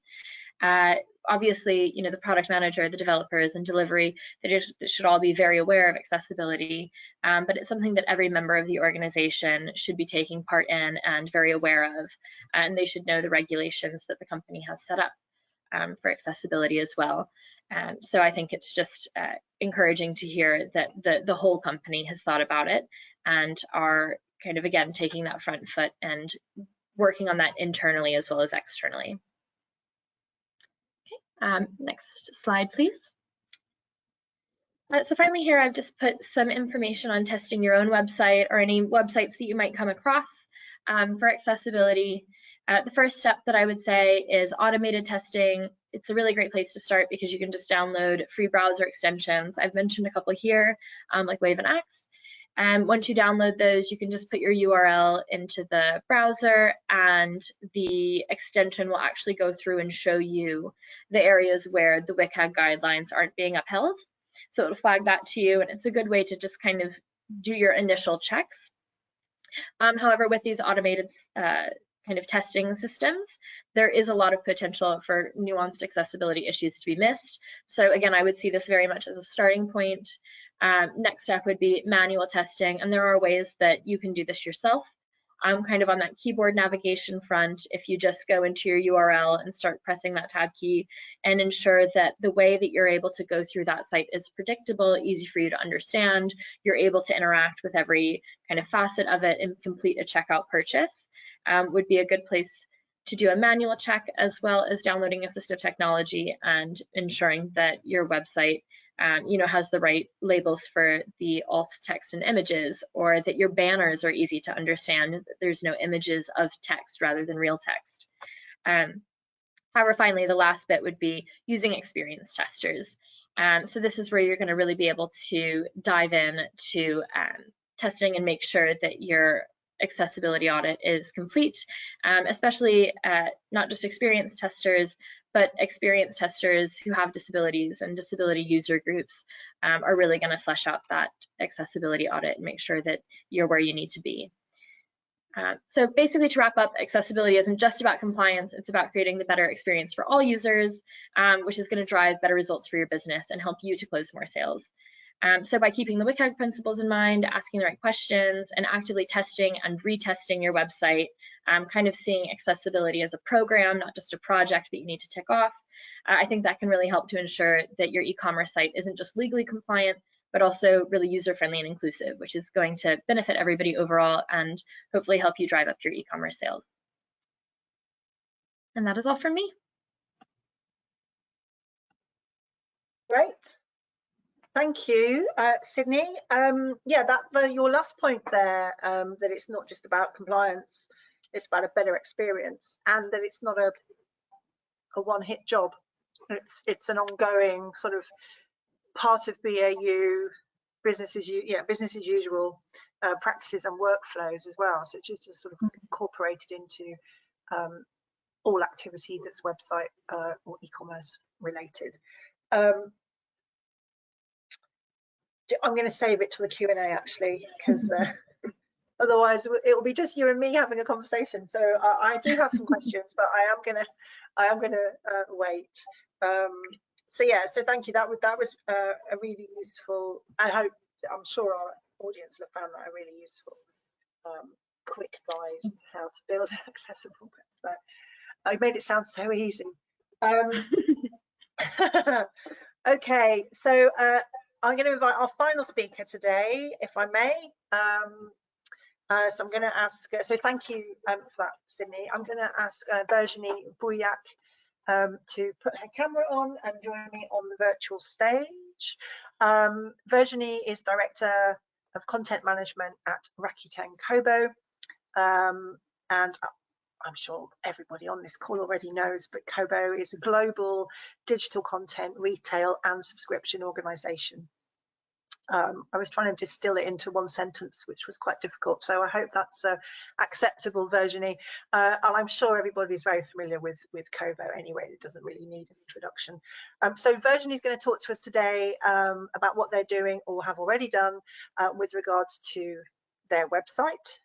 Obviously, the product manager, the developers, and delivery, they should all be very aware of accessibility, but it's something that every member of the organization should be taking part in and very aware of, and they should know the regulations that the company has set up for accessibility as well. So I think it's just encouraging to hear that the whole company has thought about it and are kind of, again, taking that front foot and working on that internally as well as externally. Okay, next slide, please. So finally here, I've just put some information on testing your own website or any websites that you might come across for accessibility. The first step that I would say is automated testing. It's a really great place to start because you can just download free browser extensions. I've mentioned a couple here, like Wave and Axe. And once you download those, you can just put your URL into the browser and the extension will actually go through and show you the areas where the WCAG guidelines aren't being upheld. So it'll flag that to you, and it's a good way to just kind of do your initial checks. However, with these automated kind of testing systems, there is a lot of potential for nuanced accessibility issues to be missed. So again, I would see this very much as a starting point. Next step would be manual testing, and there are ways that you can do this yourself. Kind of on that keyboard navigation front, if you just go into your URL and start pressing that tab key and ensure that the way that you're able to go through that site is predictable, easy for you to understand, you're able to interact with every kind of facet of it and complete a checkout purchase, would be a good place to do a manual check, as well as downloading assistive technology and ensuring that your website has the right labels for the alt text and images, or that your banners are easy to understand, that there's no images of text rather than real text. However, finally, the last bit would be using experienced testers. So this is where you're going to really be able to dive in to testing and make sure that you're accessibility audit is complete, especially not just experienced testers, but experienced testers who have disabilities and disability user groups are really going to flesh out that accessibility audit and make sure that you're where you need to be. So basically, to wrap up, accessibility isn't just about compliance, it's about creating the better experience for all users, which is going to drive better results for your business and help you to close more sales. So by keeping the WCAG principles in mind, asking the right questions, and actively testing and retesting your website, kind of seeing accessibility as a program, not just a project that you need to tick off, I think that can really help to ensure that your e-commerce site isn't just legally compliant, but also really user-friendly and inclusive, which is going to benefit everybody overall and hopefully help you drive up your e-commerce sales. And that is all from me. Great. Thank you, Sydney. Yeah, your last point there, that it's not just about compliance, it's about a better experience, and that it's not a one-hit job. It's an ongoing sort of part of BAU, business as usual practices and workflows as well. So it's just sort of incorporated into all activity that's website or e-commerce related. I'm going to save it to the Q&A actually, because otherwise it will be just you and me having a conversation. So I do have some questions, but I am gonna wait. So yeah, so thank you. That was a really useful. I'm sure our audience will have found that a really useful, quick guide on how to build an accessible website. I made it sound so easy. Okay, so I'm going to invite our final speaker today, if I may. So I'm going to ask, so thank you for that, Sydney. I'm going to ask Virginie Bouilhac to put her camera on and join me on the virtual stage. Virginie is Director of Content Management at Rakuten Kobo. And I'm sure everybody on this call already knows, but Kobo is a global digital content, retail and subscription organization. I was trying to distill it into one sentence, which was quite difficult. So I hope that's acceptable, Virginie. And I'm sure everybody's very familiar with Kobo anyway. It doesn't really need an introduction. So Virginie is going to talk to us today about what they're doing or have already done with regards to their website.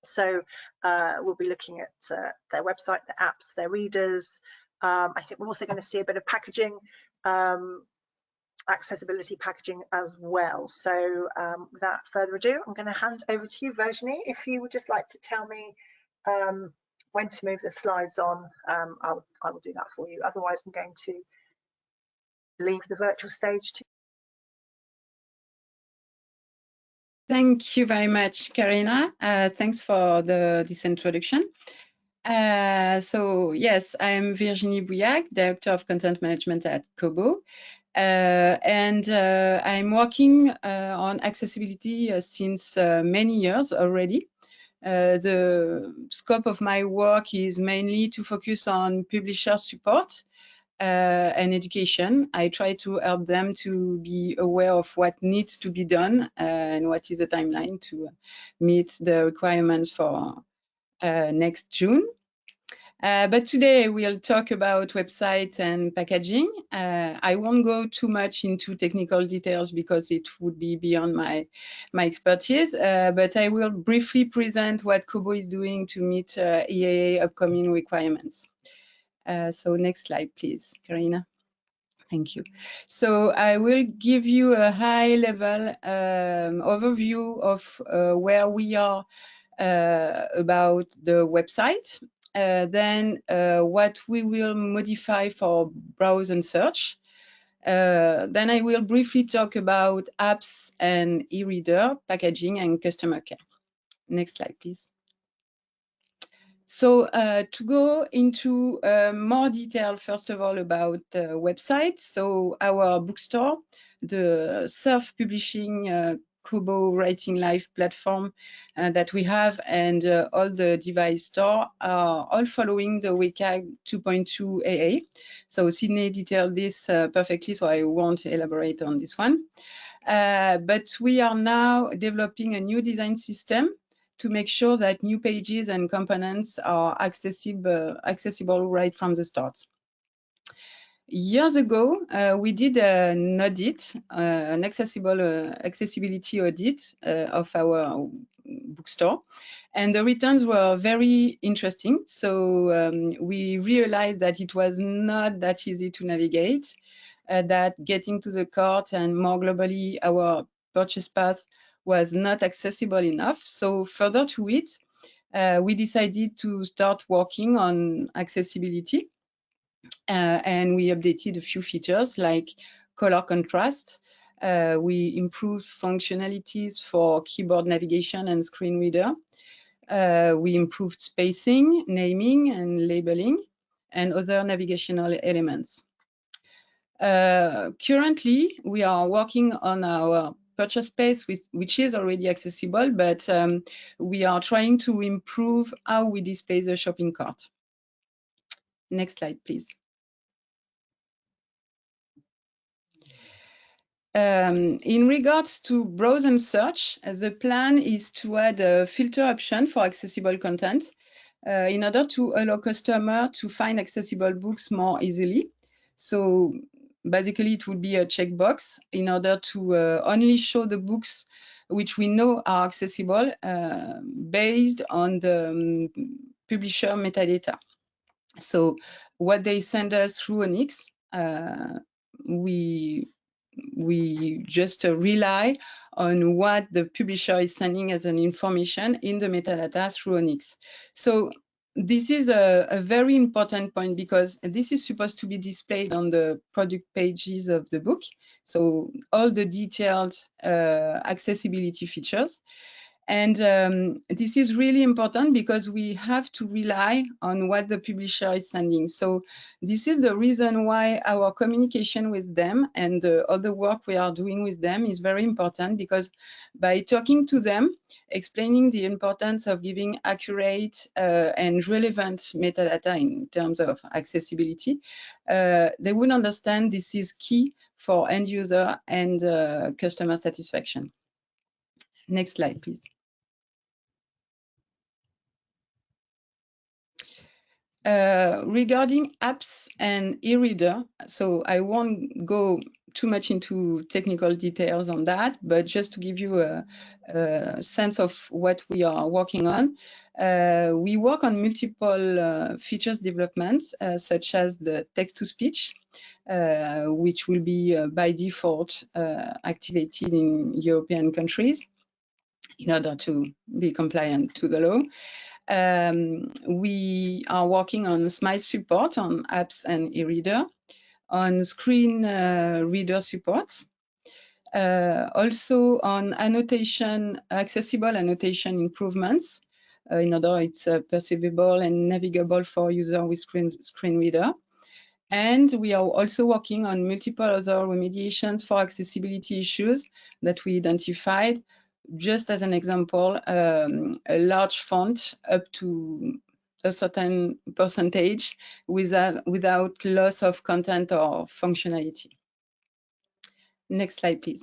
So we'll be looking at their website, their apps, their readers. I think we're also going to see a bit of packaging, accessibility packaging as well. So without further ado, I'm going to hand over to you, Virginie. If you would just like to tell me when to move the slides on, I will do that for you. Otherwise, I'm going to leave the virtual stage to Thank you very much, Karina. Thanks for this introduction. So yes, I'm Virginie Bouilhac, Director of Content Management at Kobo. And I'm working on accessibility since many years already. The scope of my work is mainly to focus on publisher support and education. I try to help them to be aware of what needs to be done and what is the timeline to meet the requirements for next June. But today we'll talk about websites and packaging. I won't go too much into technical details because it would be beyond my expertise, but I will briefly present what Kobo is doing to meet EAA upcoming requirements. So next slide, please, Karina. Thank you. So I will give you a high-level overview of where we are about the website, then what we will modify for browse and search. Then I will briefly talk about apps and e-reader, packaging, and customer care. Next slide, please. So to go into more detail, first of all, about the website. So our bookstore, the self-publishing Kobo Writing Live platform that we have, and all the device store are all following the WCAG 2.2 AA. So Sydney detailed this perfectly, so I won't elaborate on this one. But we are now developing a new design system to make sure that new pages and components are accessible right from the start. Years ago, we did an audit, an accessibility audit of our bookstore, and the returns were very interesting. So we realized that it was not that easy to navigate, that getting to the cart and more globally our purchase path was not accessible enough. So further to it, we decided to start working on accessibility. And we updated a few features like color contrast. We improved functionalities for keyboard navigation and screen reader. We improved spacing, naming, and labeling, and other navigational elements. Currently, we are working on our purchase page, which is already accessible, but we are trying to improve how we display the shopping cart. Next slide, please. In regards to browse and search, the plan is to add a filter option for accessible content in order to allow customers to find accessible books more easily. So basically, it would be a checkbox in order to only show the books which we know are accessible based on the publisher metadata. So what they send us through Onyx, we just rely on what the publisher is sending as an information in the metadata through Onyx. So this is a very important point because this is supposed to be displayed on the product pages of the book. So all the detailed accessibility features. And this is really important because we have to rely on what the publisher is sending. So this is the reason why our communication with them and the other work we are doing with them is very important, because by talking to them, explaining the importance of giving accurate and relevant metadata in terms of accessibility, they will understand this is key for end user and customer satisfaction. Next slide, please. Regarding apps and e-reader, so I won't go too much into technical details on that, but just to give you a sense of what we are working on, we work on multiple features developments, such as the text-to-speech, which will be by default activated in European countries in order to be compliant to the law. We are working on Smile support on apps and e-reader, on screen reader support, also on annotation, accessible annotation improvements, in order it's perceivable and navigable for user with screen reader. And we are also working on multiple other remediations for accessibility issues that we identified. Just as an example, a large font up to a certain percentage without loss of content or functionality. Next slide, please.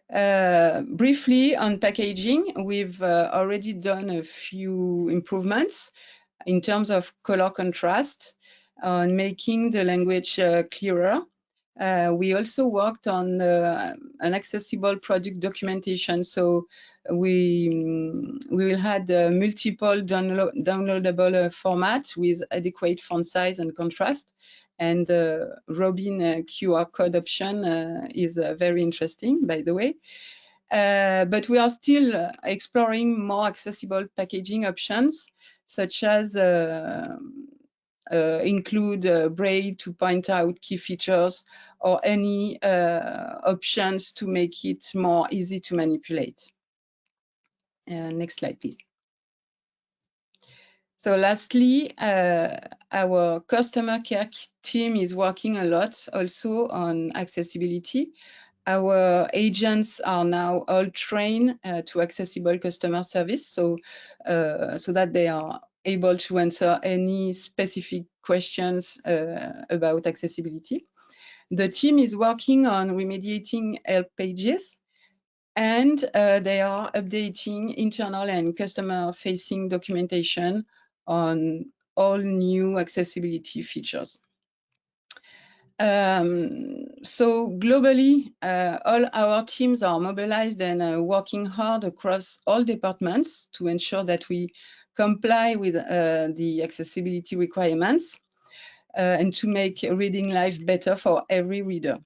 Briefly on packaging, we've already done a few improvements in terms of color contrast, on making the language clearer. We also worked on an accessible product documentation. So we will have multiple downloadable formats with adequate font size and contrast. And Robin QR code option is very interesting, by the way. But we are still exploring more accessible packaging options, such as include Braille to point out key features, or any options to make it more easy to manipulate. Next slide, please. So lastly, our customer care team is working a lot also on accessibility. Our agents are now all trained to accessible customer service, so that they are able to answer any specific questions about accessibility. The team is working on remediating help pages, and they are updating internal and customer-facing documentation on all new accessibility features. So globally, all our teams are mobilized and working hard across all departments to ensure that we comply with the accessibility requirements and to make reading life better for every reader.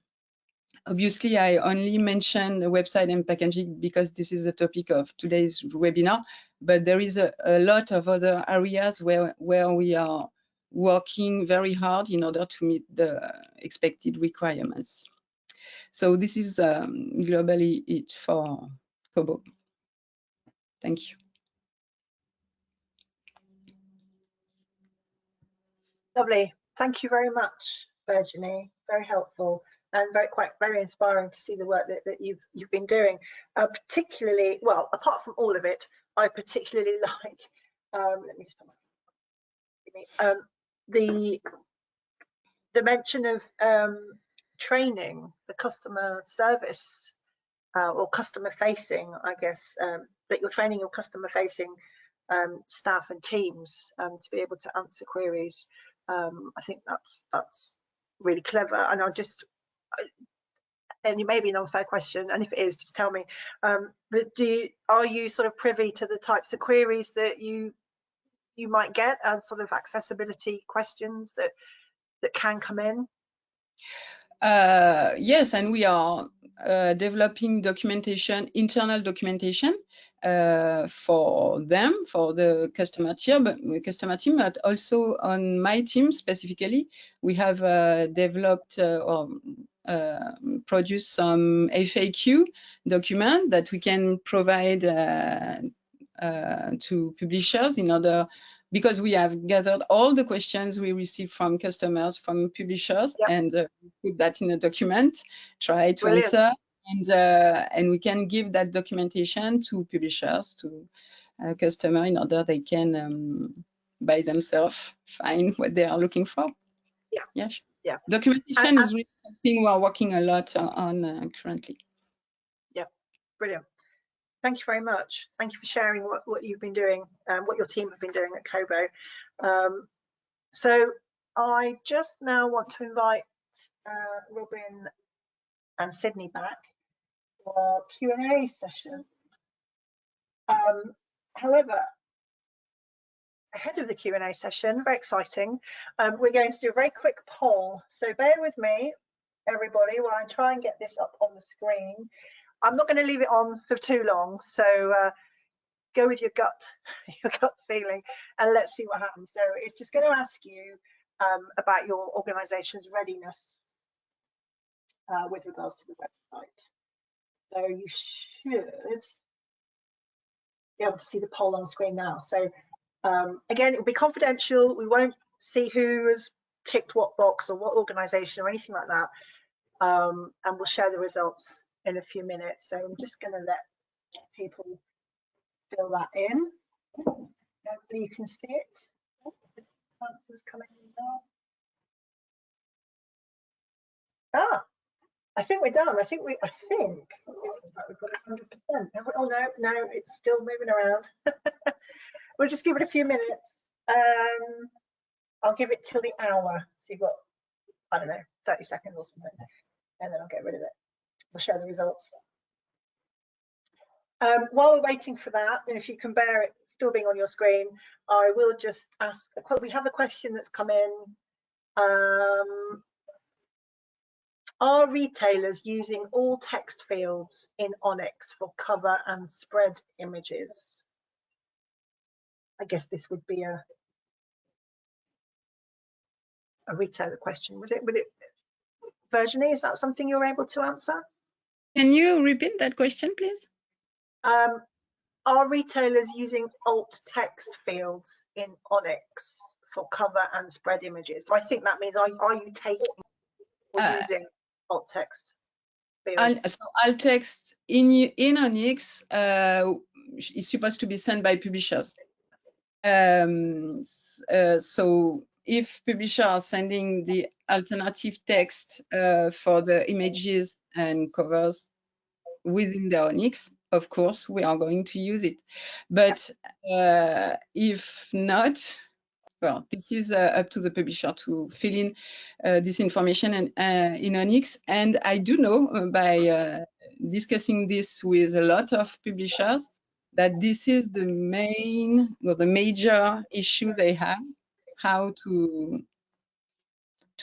Obviously, I only mentioned the website and packaging because this is the topic of today's webinar, but there is a lot of other areas where we are working very hard in order to meet the expected requirements. So this is globally it for Kobo. Thank you. Lovely. Thank you very much, Virginie. Very helpful and very inspiring to see the work that you've been doing. Particularly, well, apart from all of it, I particularly like. Let me just put my, the mention of training the customer service or customer facing, I guess, that you're training your customer facing staff and teams to be able to answer queries. I think that's really clever, and and it may be an unfair question, and if it is, just tell me. But are you sort of privy to the types of queries that you might get as sort of accessibility questions that can come in? Yes, and we are developing documentation, internal documentation for them, for the customer team, but also on my team specifically, we have developed or produced some FAQ document that we can provide to publishers in order, because we have gathered all the questions we received from customers, from publishers, yep. And put that in a document, try to Brilliant. answer, and we can give that documentation to publishers, to customers, in order they can by themselves find what they are looking for. Yeah. Yes. Yeah. Documentation is really something we are working a lot on currently. Yeah. Brilliant. Thank you very much. Thank you for sharing what you've been doing, what your team have been doing at Kobo. So I just now want to invite Robin and Sydney back for our Q&A session. However, ahead of the Q&A session, very exciting, we're going to do a very quick poll. So bear with me, everybody, while I try and get this up on the screen. I'm not going to leave it on for too long, so go with your gut feeling, and let's see what happens. So it's just going to ask you about your organisation's readiness with regards to the website. So you should be able to see the poll on screen now. So again, it will be confidential. We won't see who has ticked what box or what organisation or anything like that, and we'll share the results in a few minutes. So I'm just going to let people fill that in. Hopefully you can see it. Answers coming in now. Ah, I think we're done. I think we've got 100%. Oh no, it's still moving around. We'll just give it a few minutes. I'll give it till the hour. So you've got, I don't know, 30 seconds or something, and then I'll get rid of it. We'll show the results. While we're waiting for that, and if you can bear it still being on your screen, I will just ask, we have a question that's come in. Are retailers using all text fields in Onyx for cover and spread images? I guess this would be a retailer question. Would it, Virginie, is that something you're able to answer? Can you repeat that question, please? Are retailers using alt text fields in Onyx for cover and spread images? So I think that means, are you taking or using alt text fields? So alt text in Onyx is supposed to be sent by publishers. So if publishers are sending the alternative text for the images and covers, within the Onyx, of course, we are going to use it. But if not, well, this is up to the publisher to fill in this information and, in Onyx. And I do know by discussing this with a lot of publishers that this is the main or the major issue they have, how to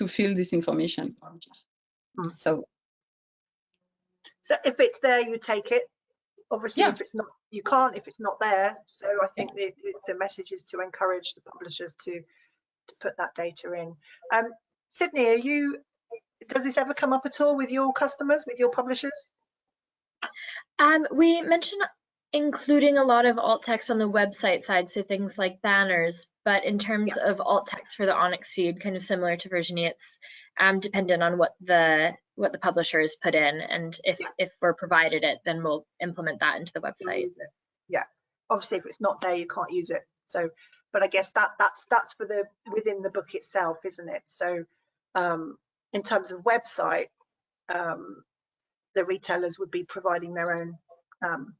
fill this information. So if it's there, you take it. Obviously, yeah. if it's not, you can't if it's not there. So I think the message is to encourage the publishers to put that data in. Sydney, does this ever come up at all with your customers, with your publishers? We mentioned including a lot of alt text on the website side, so things like banners, but in terms of alt text for the Onyx feed, kind of similar to Virginie, it's dependent on what the publisher has put in, and if we're provided it, then we'll implement that into the website. Yeah, obviously if it's not there, you can't use it. So, but I guess that's for the within the book itself, isn't it? So in terms of website, the retailers would be providing their own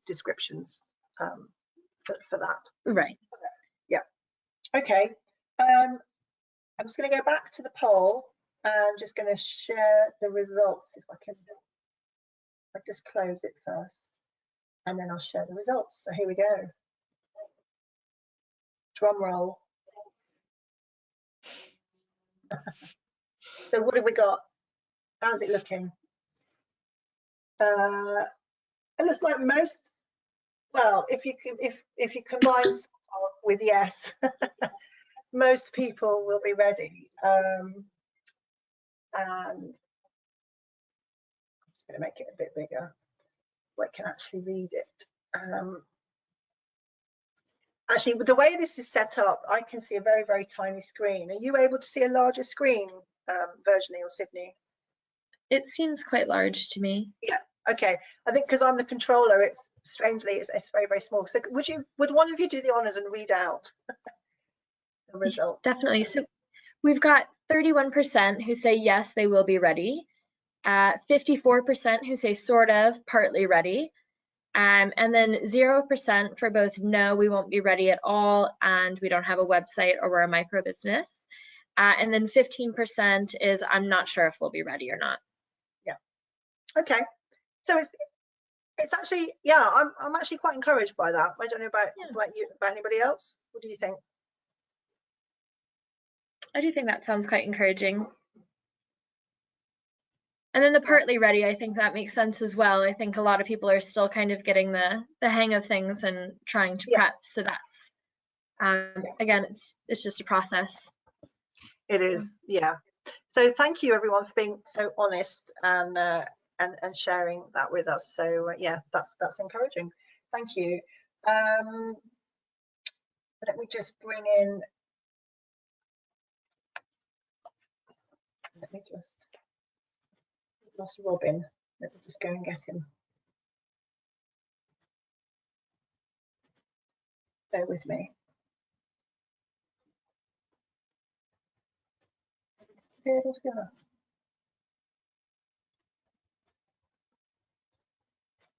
descriptions for that. Right. Yeah. Okay. I'm just going to go back to the poll and just going to share the results if I can. I'll just close it first and then I'll share the results. So here we go. Drum roll. So what have we got? How's it looking? It looks like most. Well, if you combine with yes, most people will be ready. And I'm just going to make it a bit bigger so I can actually read it. Actually, with the way this is set up, I can see a very, very tiny screen. Are you able to see a larger screen, Virginie or Sydney? It seems quite large to me. Yeah. Okay. I think because I'm the controller, it's strangely it's very, very small. So would one of you do the honors and read out the results? Definitely. So we've got 31% who say yes, they will be ready. 54% who say sort of, partly ready. And then 0% for both no, we won't be ready at all, and we don't have a website or we're a micro business. And then 15% is I'm not sure if we'll be ready or not. Yeah. Okay. So it's actually, yeah, I'm actually quite encouraged by that. I don't know about anybody else. What do you think? I do think that sounds quite encouraging. And then the partly ready, I think that makes sense as well. I think a lot of people are still kind of getting the hang of things and trying to prep. So that's, again, it's just a process. It is, yeah. So thank you everyone for being so honest and sharing that with us. So yeah, that's encouraging. Thank you. Let me just bring in. Let me just. Lost Robin. Let me just go and get him. Bear with me. Here, what's going on?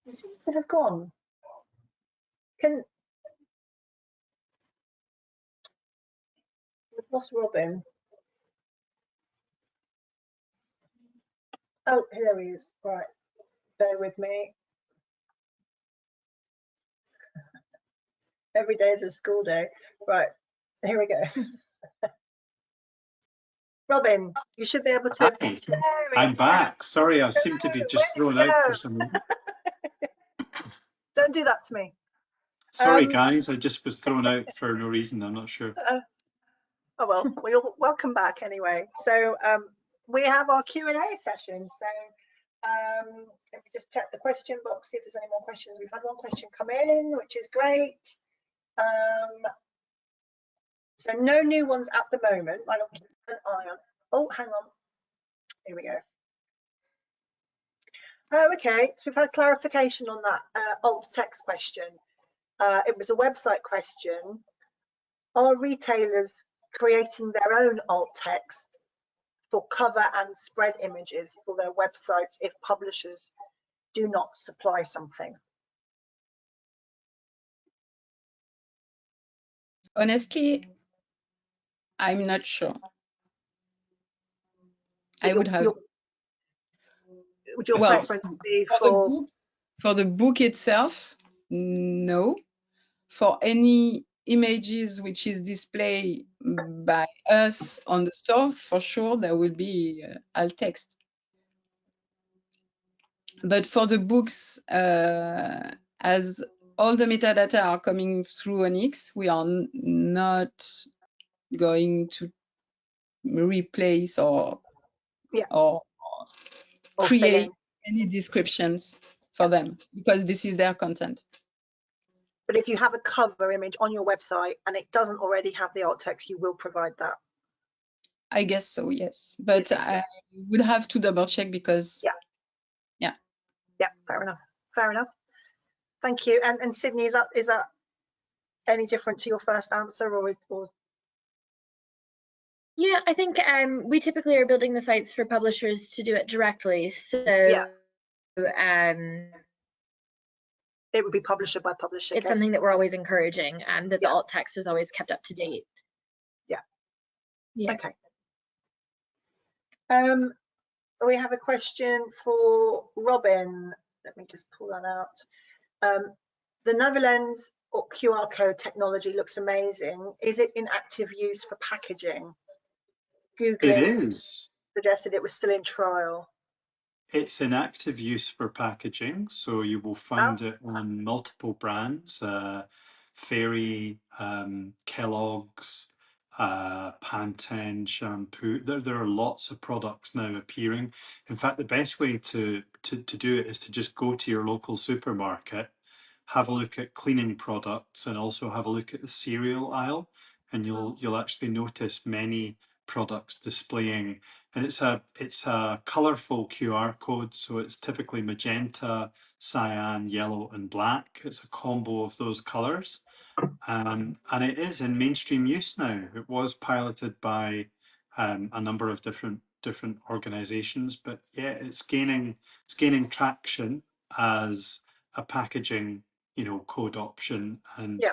You seem to have gone. We've lost Robin. Oh, here he is. Right. Bear with me. Every day is a school day. Right. Here we go. Robin, you should be able to. Hi, I'm back. Sorry, I seem to be just thrown out for some reason. Don't do that to me. Sorry, guys, I just was thrown out for no reason. I'm not sure. Oh well, we'll welcome back anyway. So we have our Q&A session. So let me just check the question box, see if there's any more questions. We've had one question come in, which is great. So no new ones at the moment. I'll keep an eye on. Oh, hang on. Here we go. Oh, okay. So we've had clarification on that alt text question. It was a website question. Are retailers creating their own alt text for cover and spread images for their websites if publishers do not supply something? Honestly, I'm not sure. I would have. Would your Well, preference be for the book itself? No. For any images which is displayed by us on the store, for sure there will be alt text. But for the books, as all the metadata are coming through Onyx, we are not going to replace or create any descriptions for them, because this is their content. But if you have a cover image on your website and it doesn't already have the alt text, you will provide that? I guess so, yes. But I would have to double check because... Yeah, fair enough. Fair enough. Thank you. And Sydney, is that any different to your first answer, or? Yeah, I think we typically are building the sites for publishers to do it directly. So it would be publisher by publisher. It's something that we're always encouraging, and that the alt text is always kept up to date. Yeah. Okay. We have a question for Robin. Let me just pull that out. The Navilens or QR code technology looks amazing. Is it in active use for packaging? Googling It is. Suggested it was still in trial. It's in active use for packaging, so you will find it on multiple brands, Fairy, Kellogg's, Pantene shampoo. There are lots of products now appearing. In fact, the best way to do it is to just go to your local supermarket, have a look at cleaning products, and also have a look at the cereal aisle, and you'll actually notice many products displaying, and it's a colorful QR code, so it's typically magenta, cyan, yellow, and black. It's a combo of those colors, and it is in mainstream use now. It was piloted by a number of different organizations, but yeah, it's gaining traction as a packaging code option, and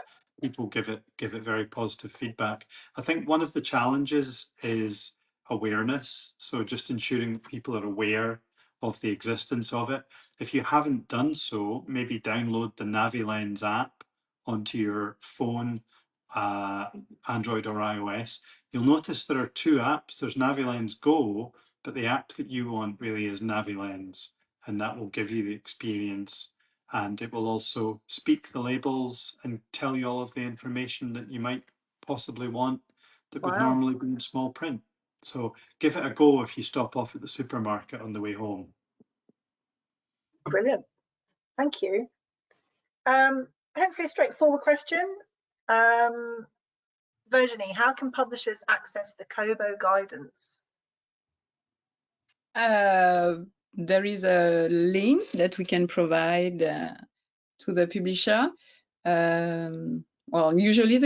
people give it very positive feedback. I think one of the challenges is awareness, so just ensuring that people are aware of the existence of it. If you haven't done so, maybe download the Navilens app onto your phone, Android or iOS. You'll notice there are two apps. There's Navilens Go, but the app that you want really is Navilens, and that will give you the experience, and it will also speak the labels and tell you all of the information that you might possibly want that would normally be in small print. So give it a go if you stop off at the supermarket on the way home. Brilliant. Thank you. Hopefully a straightforward question. Virginie, how can publishers access the Kobo guidance? There is a link that we can provide to the publisher. Well, usually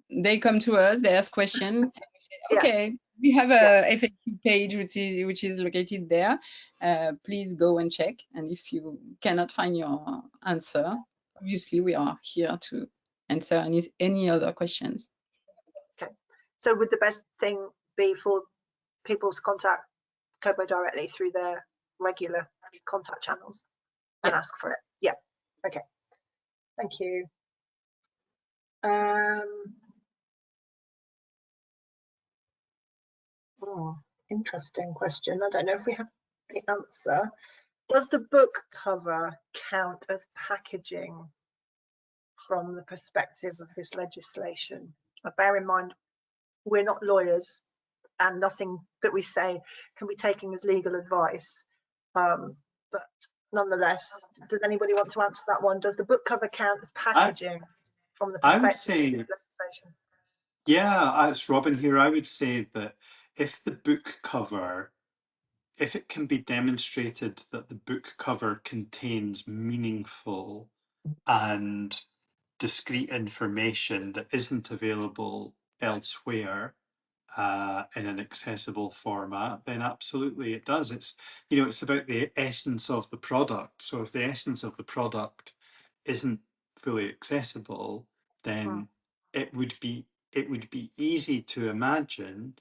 they come to us, they ask questions, and we say, okay, we have a FAQ page which is located there. Please go and check. And if you cannot find your answer, obviously we are here to answer any other questions. Okay, so would the best thing be for people to contact Kobo directly through their regular contact channels and ask for it? Yeah. Okay. Thank you. Interesting question. I don't know if we have the answer. Does the book cover count as packaging from the perspective of this legislation? Bear in mind, we're not lawyers, and nothing that we say can be taken as legal advice. But nonetheless, does anybody want to answer that one? Does the book cover count as packaging from the perspective of this legislation? Yeah, it's Robin here. I would say that if the book cover, if it can be demonstrated that the book cover contains meaningful and discrete information that isn't available elsewhere, in an accessible format, then absolutely it does. It's, you know, it's about the essence of the product. So if the essence of the product isn't fully accessible, then it would be easy to imagine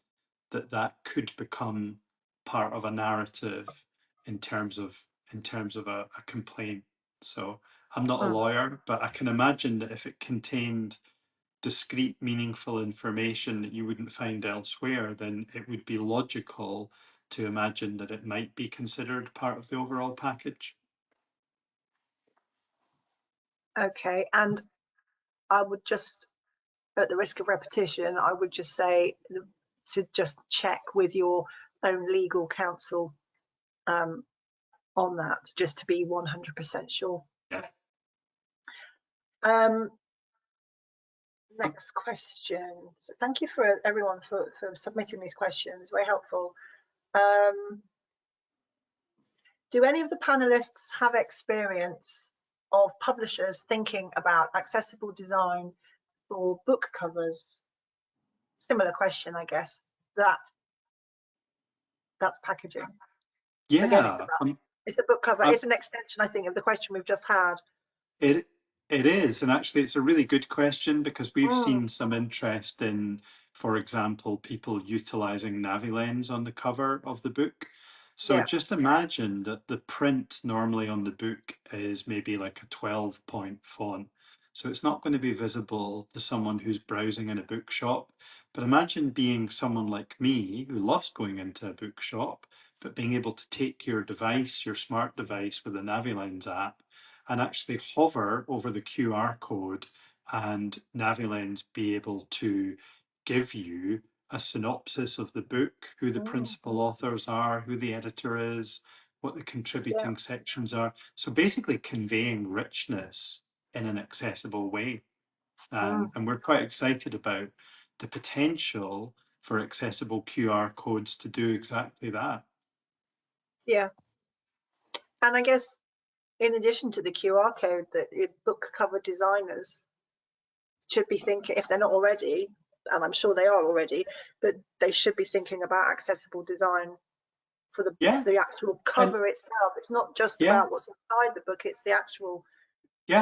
that that could become part of a narrative in terms of a complaint. So I'm not a lawyer, but I can imagine that if it contained discrete, meaningful information that you wouldn't find elsewhere, then it would be logical to imagine that it might be considered part of the overall package. Okay, and I would just, at the risk of repetition, I would just say to just check with your own legal counsel on that, just to be 100% sure. Yeah. Next question. So thank you for everyone for submitting these questions, very helpful. Do any of the panelists have experience of publishers thinking about accessible design for book covers? Similar question, I guess. That's packaging. Yeah. Again, it's a book cover. It's an extension, I think, of the question we've just had. It is, and actually it's a really good question, because we've seen some interest in, for example, people utilizing Navilens on the cover of the book. So just imagine that the print normally on the book is maybe like a 12-point font. So it's not going to be visible to someone who's browsing in a bookshop. But imagine being someone like me who loves going into a bookshop, but being able to take your device, your smart device with the Navilens app, and actually hover over the QR code, and Navilens be able to give you a synopsis of the book, who the principal authors are, who the editor is, what the contributing sections are. So basically conveying richness in an accessible way. And we're quite excited about the potential for accessible QR codes to do exactly that. Yeah. And I guess in addition to the QR code, that book cover designers should be thinking, if they're not already, and I'm sure they are already, but they should be thinking about accessible design for the actual cover itself. It's not just about what's inside the book, it's the actual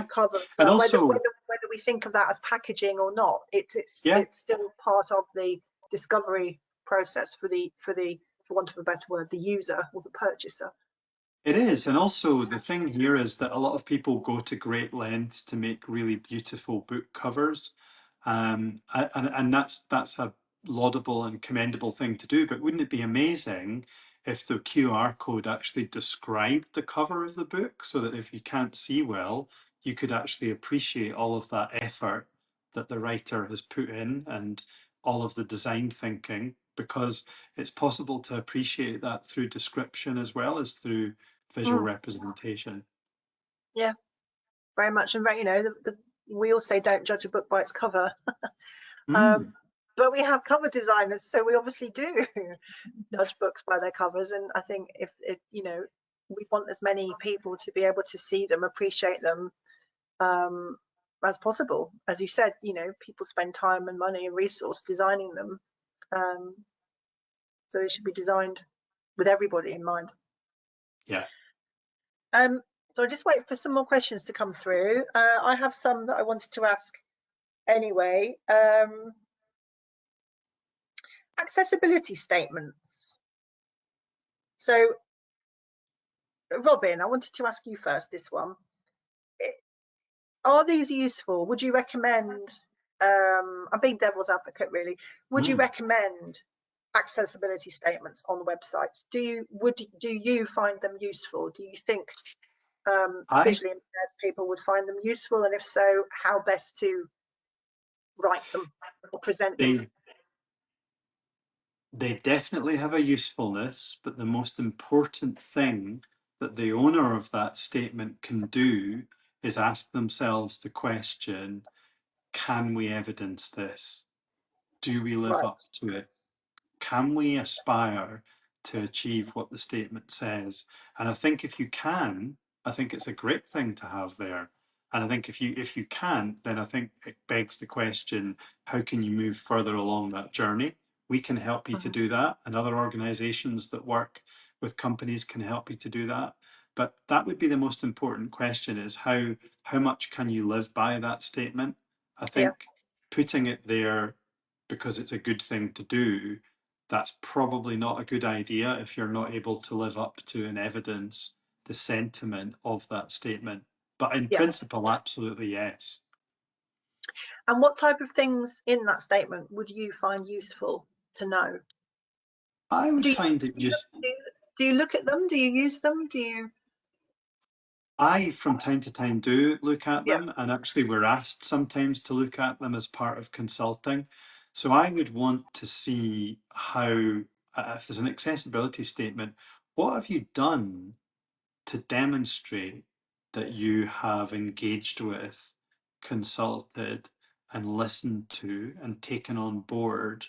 cover. And also, whether we think of that as packaging or not, it's still part of the discovery process for want of a better word, the user or the purchaser. It is, and also the thing here is that a lot of people go to great lengths to make really beautiful book covers, and that's a laudable and commendable thing to do. But wouldn't it be amazing if the QR code actually described the cover of the book, so that if you can't see well, you could actually appreciate all of that effort that the writer has put in and all of the design thinking, because it's possible to appreciate that through description as well as through visual representation. Yeah, very much. And very, we all say don't judge a book by its cover. But we have cover designers, so we obviously do judge books by their covers. And I think if we want as many people to be able to see them, appreciate them as possible. As you said, people spend time and money and resource designing them, so they should be designed with everybody in mind. Yeah. So I'll just wait for some more questions to come through. I have some that I wanted to ask anyway. Accessibility statements. So, Robin, I wanted to ask you first this one. Are these useful? Would you recommend, I'm being devil's advocate really, would you recommend accessibility statements on websites? Do you find them useful? Do you think visually impaired people would find them useful, and if so, how best to write them or present them? They definitely have a usefulness, but the most important thing that the owner of that statement can do is ask themselves the question, can we evidence this? Do we live up to it? Can we aspire to achieve what the statement says? And I think if you can, I think it's a great thing to have there. And I think if you can't, then I think it begs the question, how can you move further along that journey we can help you to do that, and other organizations that work with companies can help you to do that. But that would be the most important question, is how much can you live by that statement? I think putting it there because it's a good thing to do, that's probably not a good idea if you're not able to live up to and evidence the sentiment of that statement. But in principle, absolutely yes. And what type of things in that statement would you find useful to know? I would find it useful. Do you look at them? Do you use them? Do you? I, from time to time, do look at them, and actually we're asked sometimes to look at them as part of consulting. So I would want to see how, if there's an accessibility statement, what have you done to demonstrate that you have engaged with, consulted, and listened to, and taken on board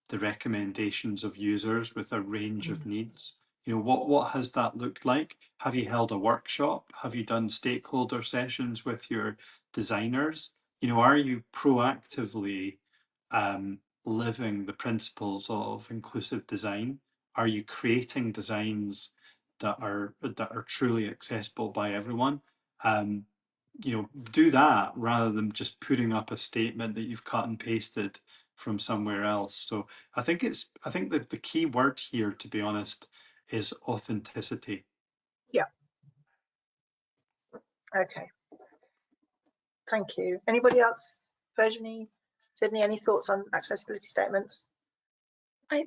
the recommendations of users with a range of needs? You know, what has that looked like? Have you held a workshop? Have you done stakeholder sessions with your designers? You know, are you proactively living the principles of inclusive design? Are you creating designs that are truly accessible by everyone? You know, do that rather than just putting up a statement that you've cut and pasted from somewhere else. So I think that the key word here, to be honest, is authenticity. Yeah. Okay. Thank you. Anybody else? Virginie, Sydney, any thoughts on accessibility statements? I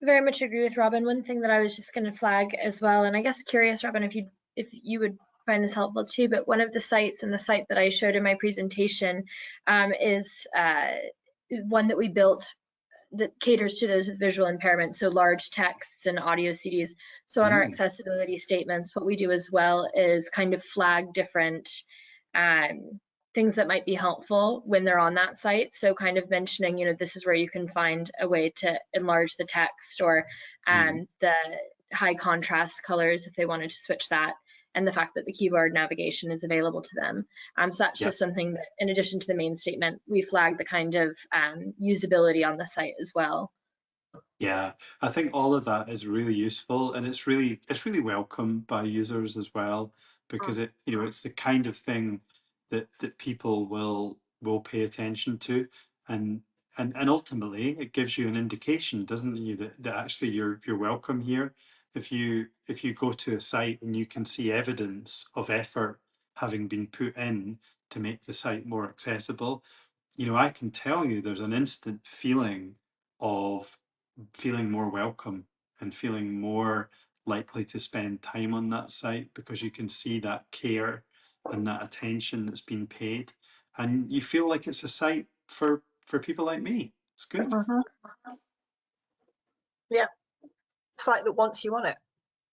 very much agree with Robin. One thing that I was just going to flag as well, and I guess curious, Robin, if you would find this helpful too, but one of the sites, and the site that I showed in my presentation is one that we built that caters to those with visual impairment, so large texts and audio CDs. So on our accessibility statements, what we do as well is kind of flag different things that might be helpful when they're on that site. So kind of mentioning, you know, this is where you can find a way to enlarge the text, or the high contrast colors if they wanted to switch that, and the fact that the keyboard navigation is available to them. So that's just something that, in addition to the main statement, we flag the kind of usability on the site as well. Yeah, I think all of that is really useful, and it's really welcome by users as well, because it, you know, it's the kind of thing that people will pay attention to, and ultimately it gives you an indication, doesn't it, that actually you're welcome here. If you go to a site and you can see evidence of effort having been put in to make the site more accessible, you know, I can tell you there's an instant feeling of feeling more welcome and feeling more likely to spend time on that site, because you can see that care and that attention that's been paid, and you feel like it's a site for people like me. It's good. Yeah, site that wants you on it,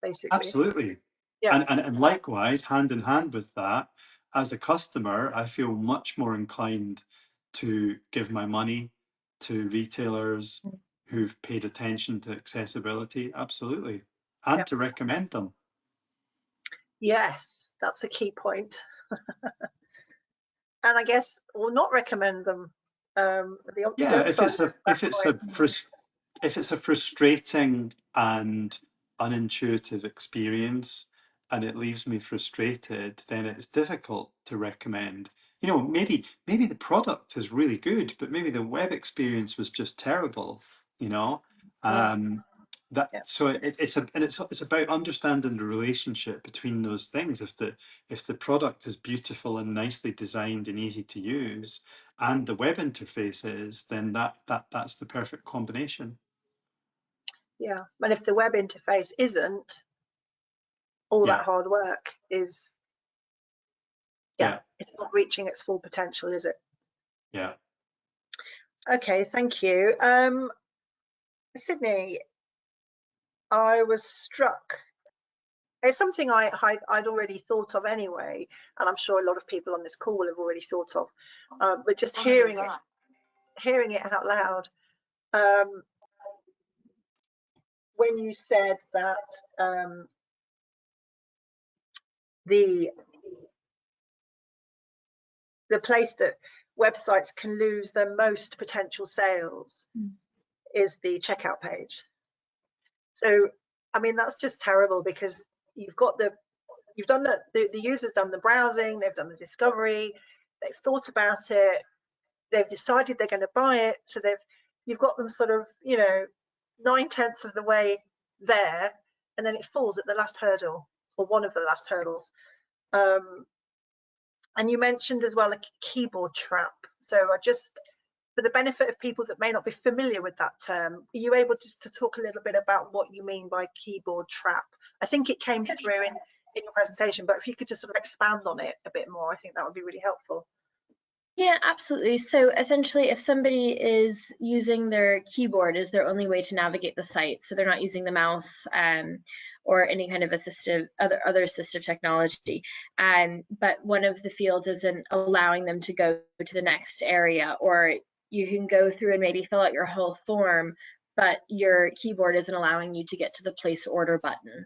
basically. Absolutely. Yeah. And likewise, hand in hand with that, as a customer, I feel much more inclined to give my money to retailers who've paid attention to accessibility. Absolutely. And to recommend them. Yes, that's a key point. And I guess we'll not recommend them. Yeah, if it's a frustrating and unintuitive experience and it leaves me frustrated, then it's difficult to recommend. You know, maybe the product is really good, but maybe the web experience was just terrible, you know. So it's about understanding the relationship between those things. If the product is beautiful and nicely designed and easy to use, and the web interface is, then that's the perfect combination. Yeah, and if the web interface isn't, all that hard work is, it's not reaching its full potential, is it? Yeah. Okay, thank you. Sydney, I was struck. It's something I'd already thought of anyway, and I'm sure a lot of people on this call will have already thought of, but just hearing it out loud. When you said that the place that websites can lose their most potential sales is the checkout page. So, I mean, that's just terrible, because you've done the user's done the browsing, they've done the discovery, they've thought about it, they've decided they're going to buy it. So you've got them sort of, you know, 9/10 of the way there, and then it falls at the last hurdle, or one of the last hurdles. And you mentioned as well a keyboard trap. So for the benefit of people that may not be familiar with that term, are you able just to talk a little bit about what you mean by keyboard trap? I think it came through in your presentation, but if you could just sort of expand on it a bit more, I think that would be really helpful. Yeah, absolutely. So essentially, if somebody is using their keyboard as their only way to navigate the site, so they're not using the mouse or any kind of other assistive technology, but one of the fields isn't allowing them to go to the next area, or you can go through and maybe fill out your whole form, but your keyboard isn't allowing you to get to the place order button.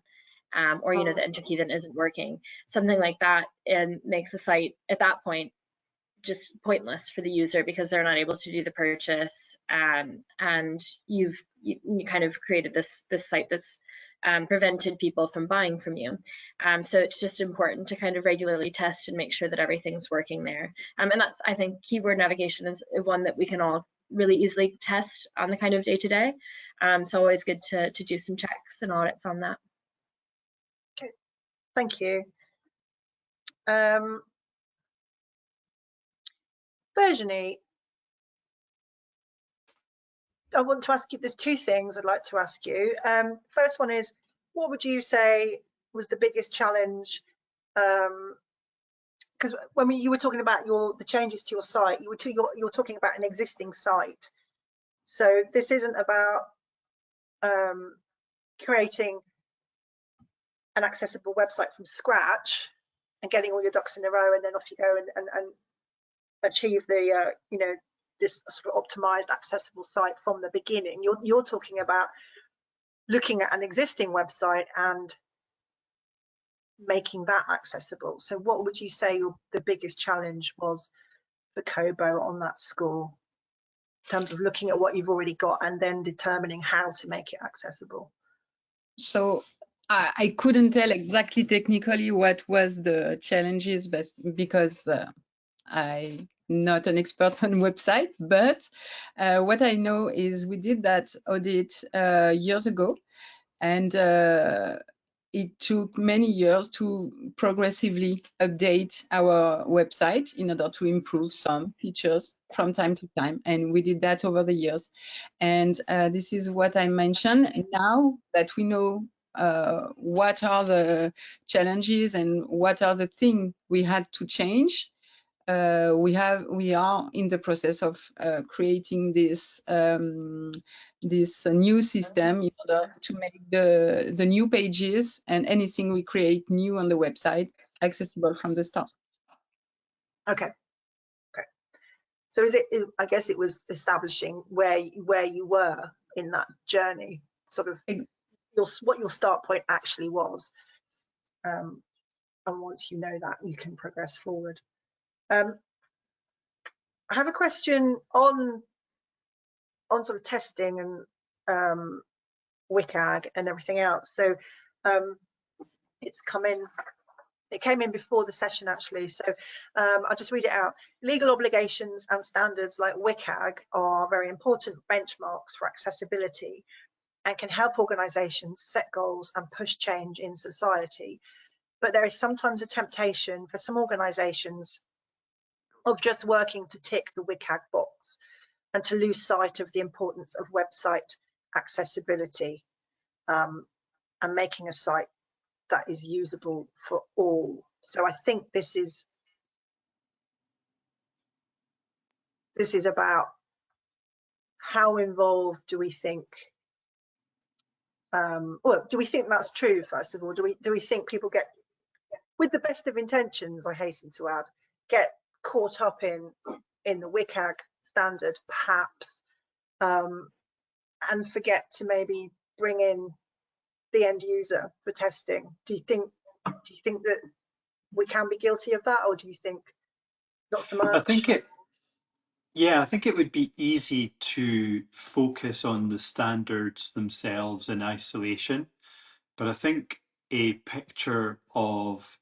Or you know, the enter key then isn't working, something like that, and makes the site at that point just pointless for the user, because they're not able to do the purchase, and you kind of created this site that's prevented people from buying from you. So it's just important to kind of regularly test and make sure that everything's working there. And that's, I think, keyboard navigation is one that we can all really easily test on the kind of day-to-day. So always good to do some checks and audits on that. Okay, thank you. Virginie, I want to ask you, there's two things I'd like to ask you. First one is, what would you say was the biggest challenge? Because when you were talking about the changes to your site, you were talking about an existing site. So this isn't about creating an accessible website from scratch and getting all your ducks in a row, and then off you go and achieve the you know, this sort of optimized accessible site from the beginning. You're talking about looking at an existing website and making that accessible. So what would you say the biggest challenge was for Kobo on that score, in terms of looking at what you've already got and then determining how to make it accessible? So I couldn't tell exactly technically what was the challenges, but because I'm not an expert on website, but what I know is we did that audit years ago, and it took many years to progressively update our website in order to improve some features from time to time, and we did that over the years. And this is what I mentioned. Now that we know what are the challenges and what are the things we had to change, we are in the process of creating this new system in order to make the new pages and anything we create new on the website accessible from the start. Okay. So I guess it was establishing where you were in that journey, sort of what your start point actually was, and once you know that, you can progress forward. I have a question on sort of testing and WCAG and everything else. So it came in before the session, actually. So I'll just read it out. Legal obligations and standards like WCAG are very important benchmarks for accessibility and can help organizations set goals and push change in society. But there is sometimes a temptation for some organizations of just working to tick the WCAG box and to lose sight of the importance of website accessibility and making a site that is usable for all. So I think this is about how involved do we think, well, do we think that's true? First of all, do we think people get, with the best of intentions, I hasten to add, get caught up in the WCAG standard perhaps, and forget to maybe bring in the end user for testing? Do you think that we can be guilty of that, or do you think not so much? I think Yeah, I think it would be easy to focus on the standards themselves in isolation, but I think a picture of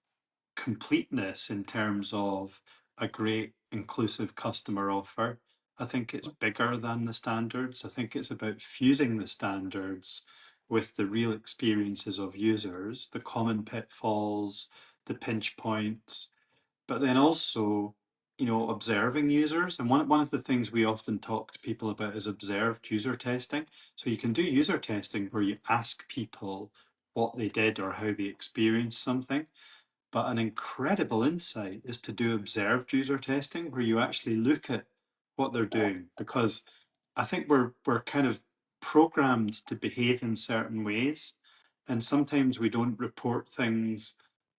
completeness in terms of a great inclusive customer offer, I think it's bigger than the standards. I think it's about fusing the standards with the real experiences of users, the common pitfalls, the pinch points, but then also, observing users. And one of the things we often talk to people about is observed user testing. So you can do user testing where you ask people what they did or how they experienced something. But an incredible insight is to do observed user testing where you actually look at what they're doing, because I think we're kind of programmed to behave in certain ways, and sometimes we don't report things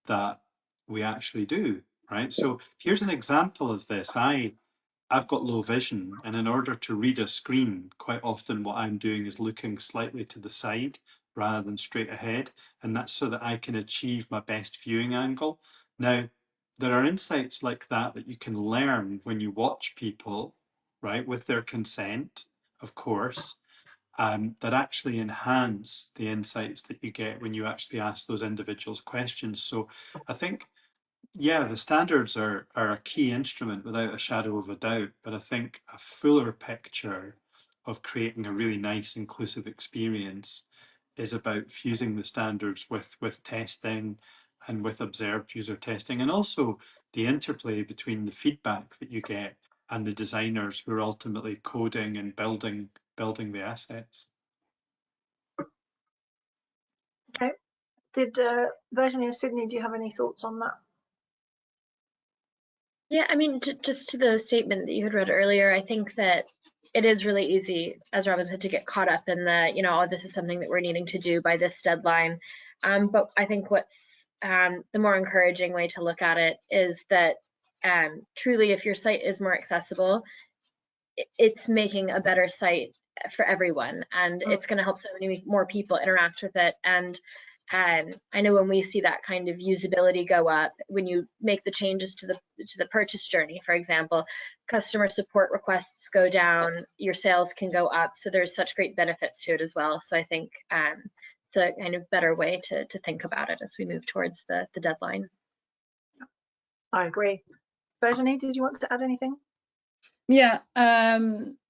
that we actually do, right? So here's an example of this. I've got low vision, and in order to read a screen, quite often what I'm doing is looking slightly to the side rather than straight ahead, and that's so that I can achieve my best viewing angle. Now, there are insights like that that you can learn when you watch people, right, with their consent, of course, that actually enhance the insights that you get when you actually ask those individuals questions. So I think, yeah, the standards are a key instrument without a shadow of a doubt, but I think a fuller picture of creating a really nice inclusive experience is about fusing the standards with testing and with observed user testing, and also the interplay between the feedback that you get and the designers who are ultimately coding and building the assets. Okay. Did Virginie and Sydney, do you have any thoughts on that? Yeah, I mean, just to the statement that you had read earlier, I think that it is really easy, as Robin said, to get caught up in the, oh, this is something that we're needing to do by this deadline. But I think what's the more encouraging way to look at it is that truly, if your site is more accessible, it's making a better site for everyone, and it's going to help so many more people interact with it. And I know when we see that kind of usability go up, when you make the changes to the purchase journey, for example, customer support requests go down, your sales can go up. So there's such great benefits to it as well. So I think it's a kind of better way to think about it as we move towards the deadline. I agree. Virginie, did you want to add anything? Yeah, I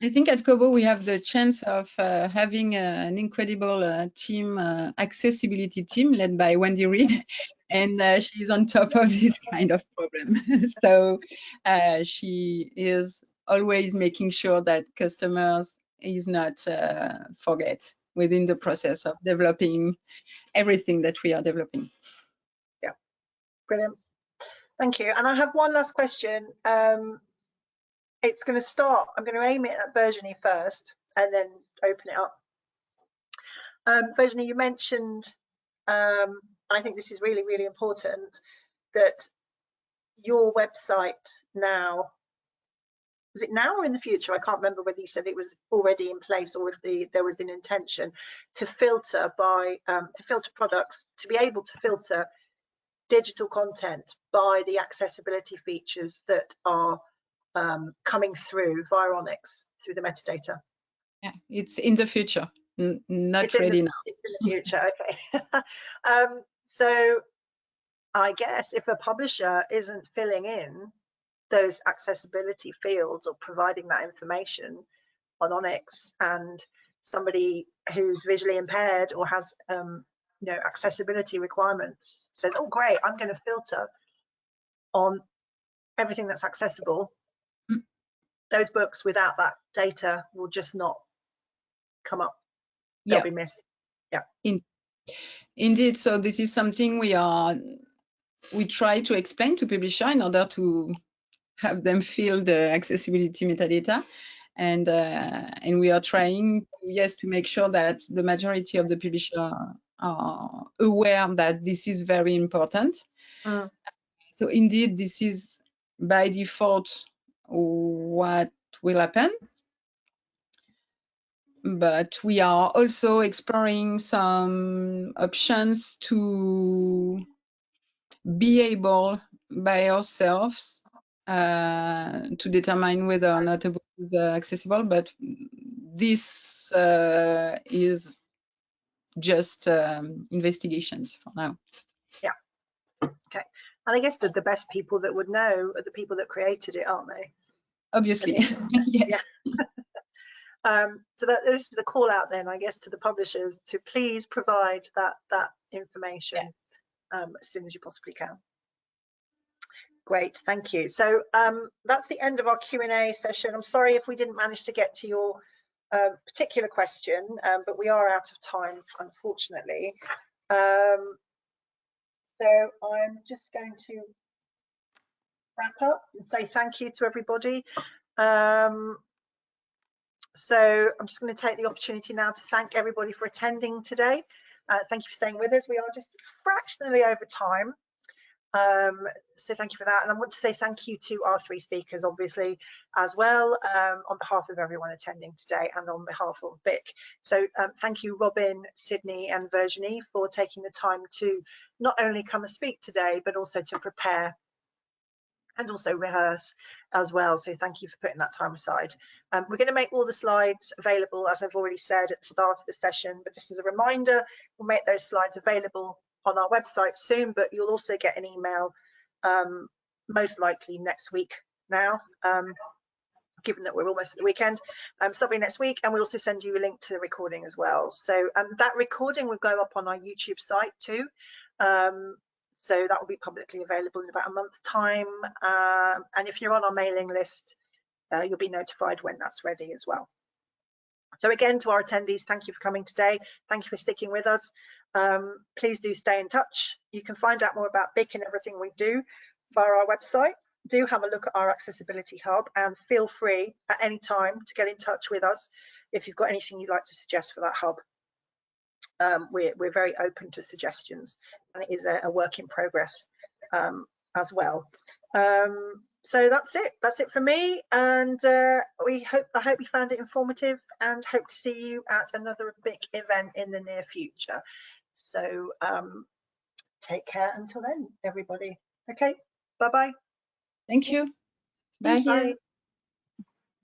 think at Kobo we have the chance of having an incredible team, accessibility team led by Wendy Reed, and she's on top of this kind of problem. So she is always making sure that customers is not forget within the process of developing everything that we are developing. Yeah, brilliant. Thank you. And I have one last question. It's going to start, I'm going to aim it at Virginie first and then open it up. Virginie, you mentioned, and I think this is really, really important, that your website now, is it now or in the future? I can't remember whether you said it was already in place or if there was an intention to filter to filter products, to be able to filter digital content by the accessibility features that are coming through via Onyx through the metadata. Yeah, it's in the future, not ready now. It's in the future, okay. So I guess if a publisher isn't filling in those accessibility fields or providing that information on Onyx, and somebody who's visually impaired or has accessibility requirements says, oh great, I'm going to filter on everything that's accessible, those books without that data will just not come up. They'll be missed. Yeah. Indeed. So this is something we try to explain to publisher in order to have them fill the accessibility metadata, and we are trying, yes, to make sure that the majority of the publisher are aware that this is very important. So indeed, this is by default what will happen. But we are also exploring some options to be able by ourselves to determine whether or not a book accessible, but this is just investigations for now. Yeah. Okay. And I guess the best people that would know are the people that created it, aren't they? Obviously, yes. Yeah. So this is a call out then, I guess, to the publishers to please provide that information as soon as you possibly can. Great, thank you. So that's the end of our Q&A session. I'm sorry if we didn't manage to get to your particular question, but we are out of time, unfortunately. So I'm just going to wrap up and say thank you to everybody. So I'm just going to take the opportunity now to thank everybody for attending today. Thank you for staying with us. We are just fractionally over time. So thank you for that. And I want to say thank you to our 3 speakers, obviously, as well, on behalf of everyone attending today and on behalf of BIC. So thank you, Robin, Sydney and Virginie, for taking the time to not only come and speak today, but also to prepare and also rehearse as well. So thank you for putting that time aside. We're going to make all the slides available, as I've already said at the start of the session, but just as a reminder, we'll make those slides available on our website soon, but you'll also get an email most likely next week now, given that we're almost at the weekend, something next week, and we'll also send you a link to the recording as well. So that recording will go up on our YouTube site too. So that will be publicly available in about a month's time. And if you're on our mailing list, you'll be notified when that's ready as well. So again, to our attendees, thank you for coming today. Thank you for sticking with us. Please do stay in touch. You can find out more about BIC and everything we do via our website. Do have a look at our accessibility hub and feel free at any time to get in touch with us if you've got anything you'd like to suggest for that hub. We're very open to suggestions, and it is a work in progress as well. So that's it for me, and I hope you found it informative, and hope to see you at another BIC event in the near future. So take care until then, everybody. Okay, bye bye. Thank you. Bye. Thank you.